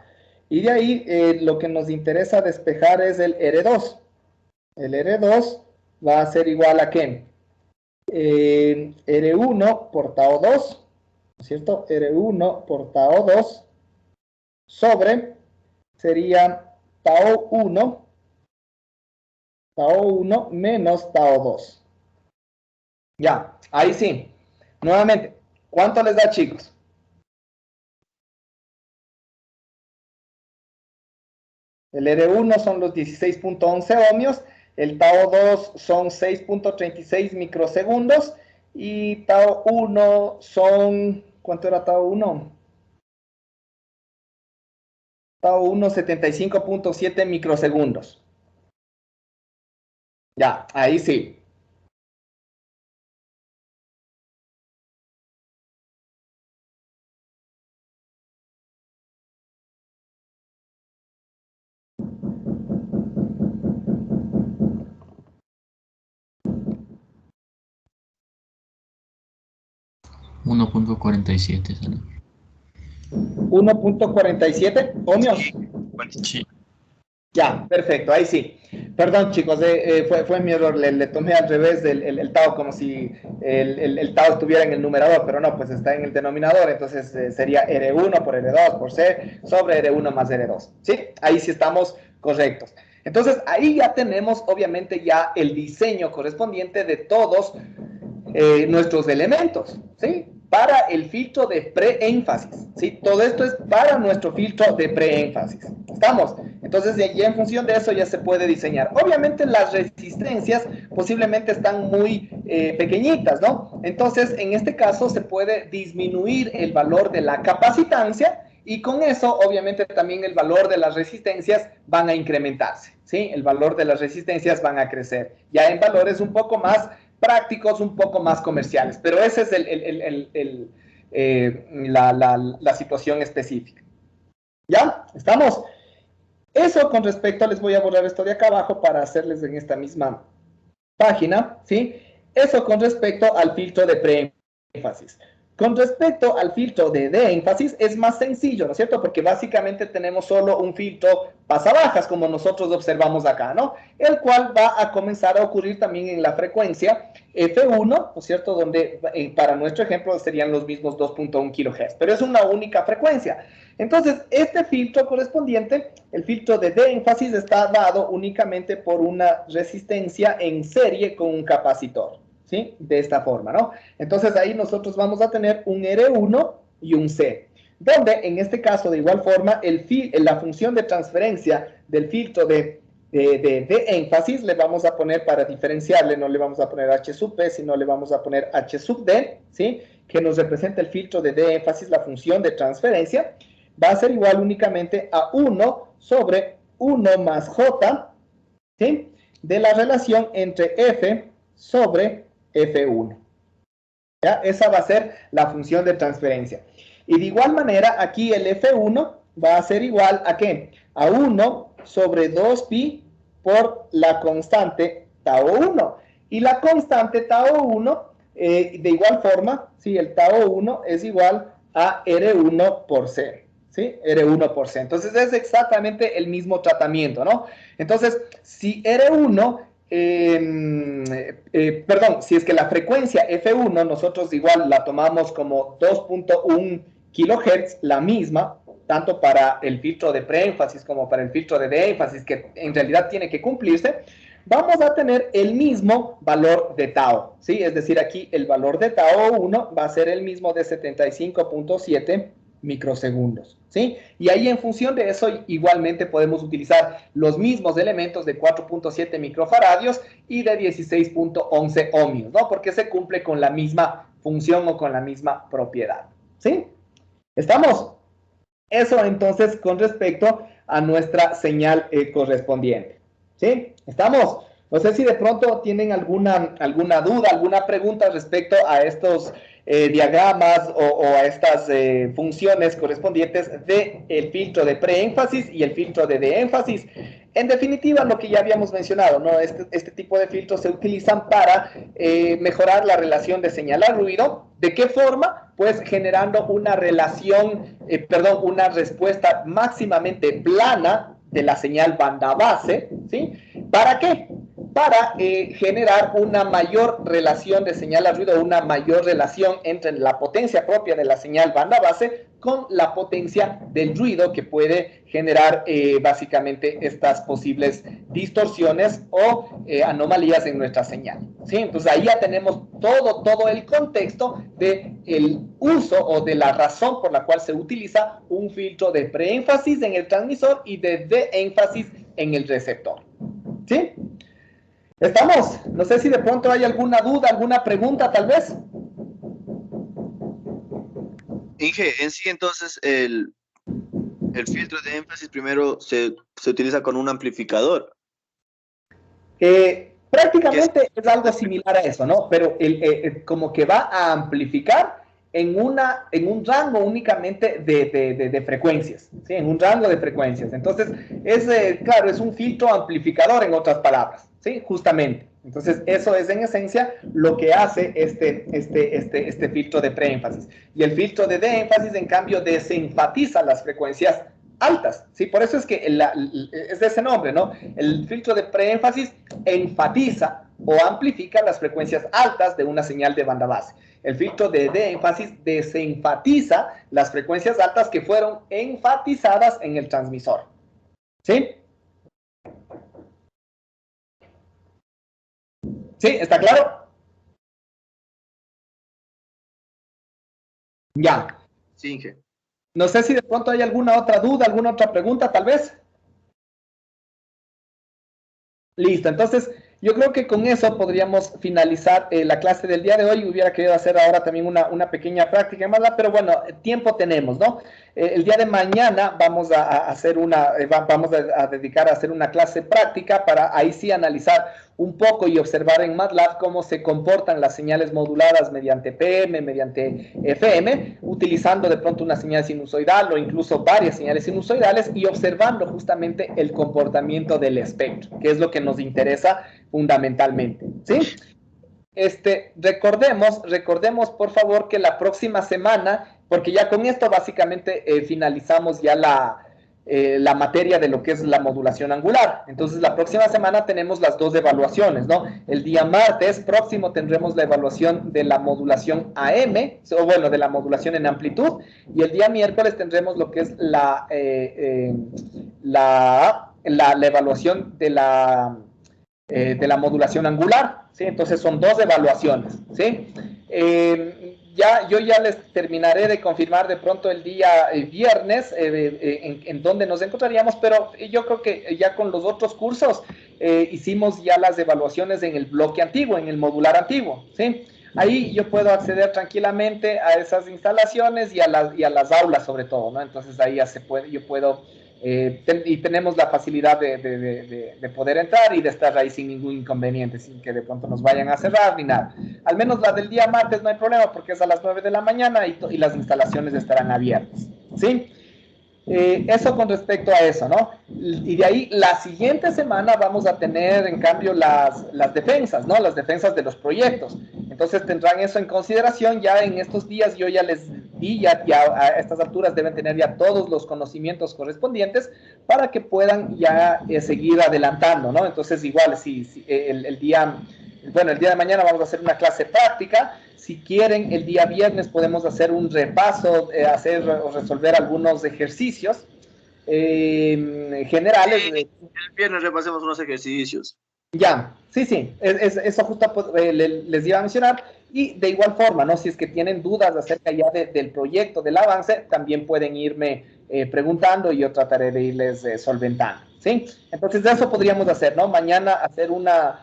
Y de ahí lo que nos interesa despejar es el R2. El R2 va a ser igual a ¿qué? R1 por tau 2, ¿no es cierto? R1 por tau 2 sobre, sería tau 1 menos tau 2. Ya, ahí sí. Nuevamente, ¿cuánto les da, chicos? El R1 son los 16.11 ohmios, el tau 2 son 6.36 microsegundos y tau 1 son, ¿cuánto era tau 1? Tau 1, 75.7 microsegundos. Ya, ahí sí. $1.47, ¿sale? 1.47 ohmios. Sí. Ya, perfecto, ahí sí. Perdón, chicos, fue mi error, le tomé al revés el tau, como si el tau estuviera en el numerador, pero no, pues está en el denominador, entonces sería R1 por R2 por C sobre R1 más R2, ¿sí? Ahí sí estamos correctos. Entonces, ahí ya tenemos, obviamente, ya el diseño correspondiente de todos nuestros elementos, ¿sí? Para el filtro de preénfasis, ¿sí? Todo esto es para nuestro filtro de preénfasis. ¿Estamos? Entonces, ya en función de eso ya se puede diseñar. Obviamente, las resistencias posiblemente están muy pequeñitas, ¿no? Entonces, en este caso, se puede disminuir el valor de la capacitancia y con eso, obviamente, también el valor de las resistencias van a incrementarse, ¿sí? El valor de las resistencias van a crecer. Ya en valores un poco más prácticos, un poco más comerciales, pero esa es la situación específica. ¿Ya? ¿Estamos? Eso con respecto, les voy a borrar esto de acá abajo para hacerles en esta misma página, ¿sí? Eso con respecto al filtro de preénfasis. Con respecto al filtro de énfasis, es más sencillo, ¿no es cierto? Porque básicamente tenemos solo un filtro pasabajas, como nosotros observamos acá, ¿no? El cual va a comenzar a ocurrir también en la frecuencia F1, ¿no es cierto? Donde para nuestro ejemplo serían los mismos 2.1 kHz, pero es una única frecuencia. Entonces, este filtro correspondiente, el filtro de énfasis, está dado únicamente por una resistencia en serie con un capacitor, ¿sí? De esta forma, ¿no? Entonces, ahí nosotros vamos a tener un R1 y un C, donde en este caso, de igual forma, la función de transferencia del filtro de énfasis le vamos a poner, para diferenciarle, no le vamos a poner H sub P, sino le vamos a poner H sub D, ¿sí? Que nos representa el filtro de énfasis, la función de transferencia, va a ser igual únicamente a 1 sobre 1 más J, ¿sí? De la relación entre F sobre F1. ¿Ya? Esa va a ser la función de transferencia. Y de igual manera, aquí el F1 va a ser igual a ¿qué? A 1 sobre 2pi por la constante tau 1. Y la constante tau 1, de igual forma, ¿sí? El tau 1 es igual a R1 por C. ¿Sí? R1 por C. Entonces es exactamente el mismo tratamiento, ¿no? Entonces, si R1, si es que la frecuencia F1 nosotros igual la tomamos como 2.1 kHz, la misma, tanto para el filtro de preénfasis como para el filtro de énfasis, que en realidad tiene que cumplirse, vamos a tener el mismo valor de tau, ¿sí? Es decir, aquí el valor de tau 1 va a ser el mismo de 75.7 microsegundos, ¿sí? Y ahí en función de eso igualmente podemos utilizar los mismos elementos de 4.7 microfaradios y de 16.11 ohmios, ¿no? Porque se cumple con la misma función o con la misma propiedad, ¿sí? ¿Estamos? Eso entonces con respecto a nuestra señal correspondiente, ¿sí? ¿Estamos? No sé si de pronto tienen alguna duda, alguna pregunta respecto a estos diagramas o a estas funciones correspondientes del filtro de preénfasis y el filtro de énfasis. En definitiva, lo que ya habíamos mencionado, ¿no? Este tipo de filtros se utilizan para mejorar la relación de señal a ruido. ¿De qué forma? Pues generando una una respuesta máximamente plana de la señal banda base, ¿sí? ¿Para qué? Para generar una mayor relación de señal a ruido, una mayor relación entre la potencia propia de la señal banda base con la potencia del ruido que puede generar básicamente estas posibles distorsiones o anomalías en nuestra señal, ¿sí? Entonces ahí ya tenemos todo el contexto del uso o de la razón por la cual se utiliza un filtro de preénfasis en el transmisor y de énfasis en el receptor, ¿sí? ¿Estamos? No sé si de pronto hay alguna duda, alguna pregunta tal vez. Inge, en sí entonces el filtro de énfasis primero se utiliza con un amplificador. Prácticamente es algo similar a eso, ¿no? Pero como que va a amplificar en un rango únicamente de frecuencias, ¿sí? En un rango de frecuencias. Entonces, claro, es un filtro amplificador en otras palabras, ¿sí? Justamente. Entonces, eso es en esencia lo que hace este filtro de preénfasis. Y el filtro de énfasis, en cambio, desenfatiza las frecuencias altas, ¿sí? Por eso es que es de ese nombre, ¿no? El filtro de preénfasis enfatiza o amplifica las frecuencias altas de una señal de banda base. El filtro de énfasis desenfatiza las frecuencias altas que fueron enfatizadas en el transmisor, ¿sí? ¿Sí? ¿Está claro? Ya. Sí, Inge. No sé si de pronto hay alguna otra duda, alguna otra pregunta, tal vez. Listo, entonces yo creo que con eso podríamos finalizar la clase del día de hoy. Hubiera querido hacer ahora también una pequeña práctica más, pero bueno, tiempo tenemos, ¿no? El día de mañana vamos a dedicar a hacer una clase práctica para ahí sí analizar un poco y observar en MATLAB cómo se comportan las señales moduladas mediante PM, mediante FM, utilizando de pronto una señal sinusoidal o incluso varias señales sinusoidales y observando justamente el comportamiento del espectro, que es lo que nos interesa fundamentalmente, ¿sí? recordemos por favor que la próxima semana, porque ya con esto básicamente finalizamos ya la materia de lo que es la modulación angular. Entonces la próxima semana tenemos las dos evaluaciones, ¿no? El día martes próximo tendremos la evaluación de la modulación AM, o bueno, de la modulación en amplitud, y el día miércoles tendremos lo que es la evaluación de la modulación angular, ¿sí? Entonces son dos evaluaciones, ¿sí? Yo ya les terminaré de confirmar de pronto el día viernes en dónde nos encontraríamos, pero yo creo que ya con los otros cursos hicimos ya las evaluaciones en el bloque antiguo, en el modular antiguo, ¿sí? Ahí yo puedo acceder tranquilamente a esas instalaciones y a las aulas sobre todo, ¿no? Entonces ahí ya yo puedo... y tenemos la facilidad de poder entrar y de estar ahí sin ningún inconveniente, sin que de pronto nos vayan a cerrar ni nada. Al menos la del día martes no hay problema porque es a las 9 de la mañana y las instalaciones estarán abiertas, ¿sí? Eso con respecto a eso, ¿no? Y de ahí, la siguiente semana vamos a tener, en cambio, las defensas, ¿no? Las defensas de los proyectos. Entonces tendrán eso en consideración. Ya en estos días yo ya les di, ya a estas alturas deben tener ya todos los conocimientos correspondientes para que puedan ya seguir adelantando, ¿no? Entonces igual, si el día de mañana vamos a hacer una clase práctica. Si quieren, el día viernes podemos hacer un repaso, resolver algunos ejercicios generales. El viernes repasemos unos ejercicios. Ya, sí, eso justo les iba a mencionar. Y de igual forma, ¿no? Si es que tienen dudas acerca ya del proyecto, del avance, también pueden irme preguntando y yo trataré de irles solventando, ¿sí? Entonces, de eso podríamos hacer, ¿no? Mañana hacer una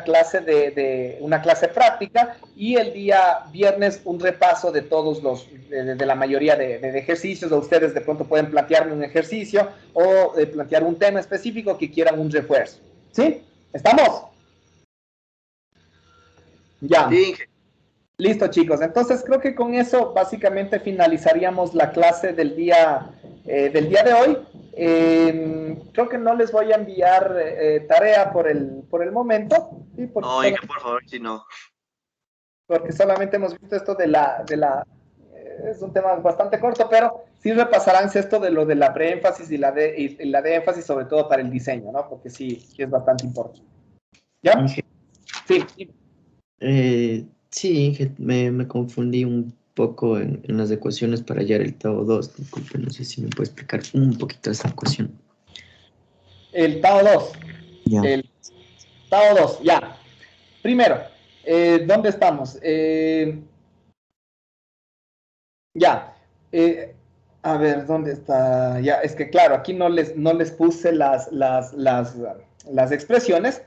clase una clase práctica y el día viernes un repaso de todos de la mayoría de ejercicios. O ustedes de pronto pueden plantearme un ejercicio o plantear un tema específico que quieran un refuerzo, ¿sí? ¿Estamos? Ya. Sí. Listo, chicos. Entonces creo que con eso básicamente finalizaríamos la clase del día de hoy. Creo que no les voy a enviar tarea por el momento. ¿Sí? No, Inge, por favor, si no. Porque solamente hemos visto esto es un tema bastante corto, pero sí repasarán esto de lo de la preénfasis y la de énfasis, sobre todo para el diseño, ¿no? Porque sí es bastante importante. ¿Ya? Sí. Sí, Inge, me confundí un poco en las ecuaciones para hallar el Tao 2. Disculpe, no sé si me puede explicar un poquito esta ecuación. El Tao 2. Ya. El Tao 2, ya. Primero, ¿dónde estamos? Ya. A ver, ¿dónde está? Ya, es que claro, aquí no les puse las expresiones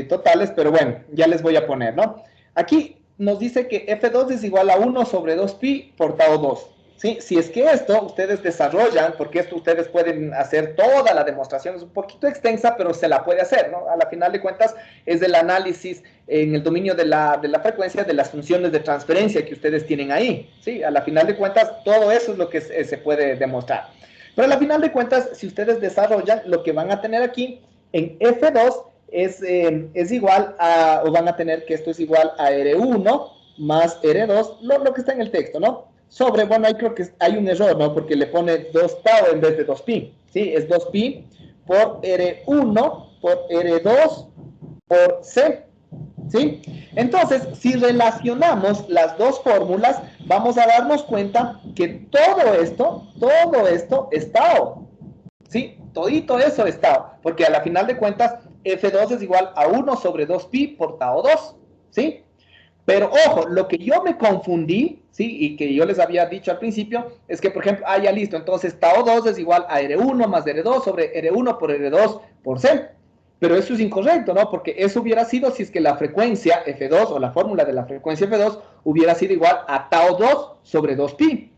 totales, pero bueno, ya les voy a poner, ¿no? Aquí nos dice que F2 es igual a 1 sobre 2pi por Tao 2, ¿sí? Si es que esto ustedes desarrollan, porque esto ustedes pueden hacer toda la demostración, es un poquito extensa, pero se la puede hacer, ¿no? A la final de cuentas es del análisis en el dominio de la frecuencia de las funciones de transferencia que ustedes tienen ahí, ¿sí? A la final de cuentas todo eso es lo que se puede demostrar. Pero a la final de cuentas, si ustedes desarrollan, lo que van a tener aquí en F2 es igual a, o van a tener que esto es igual a R1 más R2, lo que está en el texto, ¿no? Sobre, bueno, ahí creo que hay un error, ¿no? Porque le pone 2 tau en vez de 2pi, ¿sí? Es 2pi por R1 por R2 por C, ¿sí? Entonces, si relacionamos las dos fórmulas, vamos a darnos cuenta que todo esto es tau, ¿sí? Todito eso es tau, porque a la final de cuentas, F2 es igual a 1 sobre 2pi por tau 2, ¿sí? Pero ojo, lo que yo me confundí, ¿sí? Y que yo les había dicho al principio, es que, por ejemplo, ya listo, entonces tau 2 es igual a R1 más R2 sobre R1 por R2 por C. Pero eso es incorrecto, ¿no? Porque eso hubiera sido si es que la frecuencia F2 o la fórmula de la frecuencia F2 hubiera sido igual a tau 2 sobre 2pi,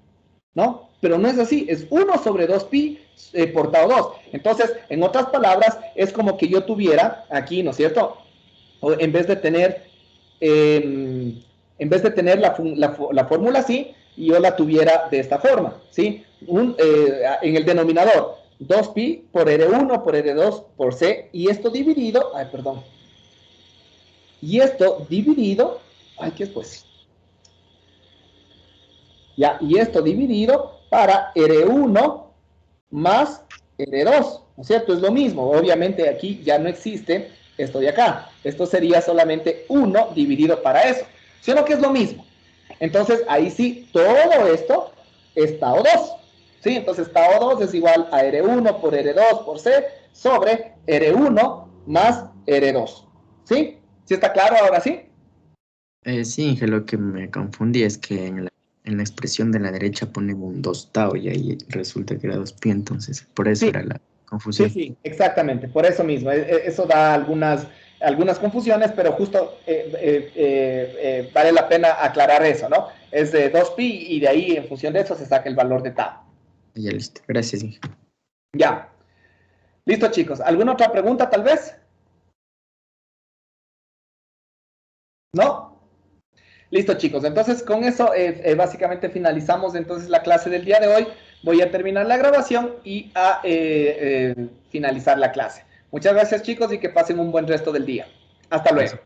¿no? Pero no es así, es 1 sobre 2pi por tau 2. Entonces, en otras palabras, es como que yo tuviera aquí, ¿no es cierto? O en vez de tener la fórmula así, yo la tuviera de esta forma, ¿sí? En el denominador, 2pi por R1 por R2 por C, y esto dividido, Y esto dividido, ay, ¿qué es pues? Ya, y esto dividido para R1 más R2, ¿no es cierto? Es lo mismo, obviamente aquí ya no existe esto de acá. Esto sería solamente 1 dividido para eso, ¿sí o no que es lo mismo? Entonces, ahí sí, todo esto es tau 2, ¿sí? Entonces, tau 2 es igual a R1 por R2 por C sobre R1 más R2, ¿sí? ¿Sí está claro ahora sí? Sí, Inge, lo que me confundí es que en la expresión de la derecha ponen un 2 tau y ahí resulta que era 2 pi, entonces por eso Sí. era la confusión. Sí, sí, exactamente, por eso mismo. Eso da algunas confusiones, pero justo vale la pena aclarar eso, ¿no? Es de 2pi y de ahí, en función de eso, se saca el valor de tau. Ya listo, gracias, Inge. Ya. Listo, chicos. ¿Alguna otra pregunta, tal vez? ¿No? Listo, chicos. Entonces, con eso básicamente finalizamos entonces la clase del día de hoy. Voy a terminar la grabación y a finalizar la clase. Muchas gracias, chicos, y que pasen un buen resto del día. Hasta luego.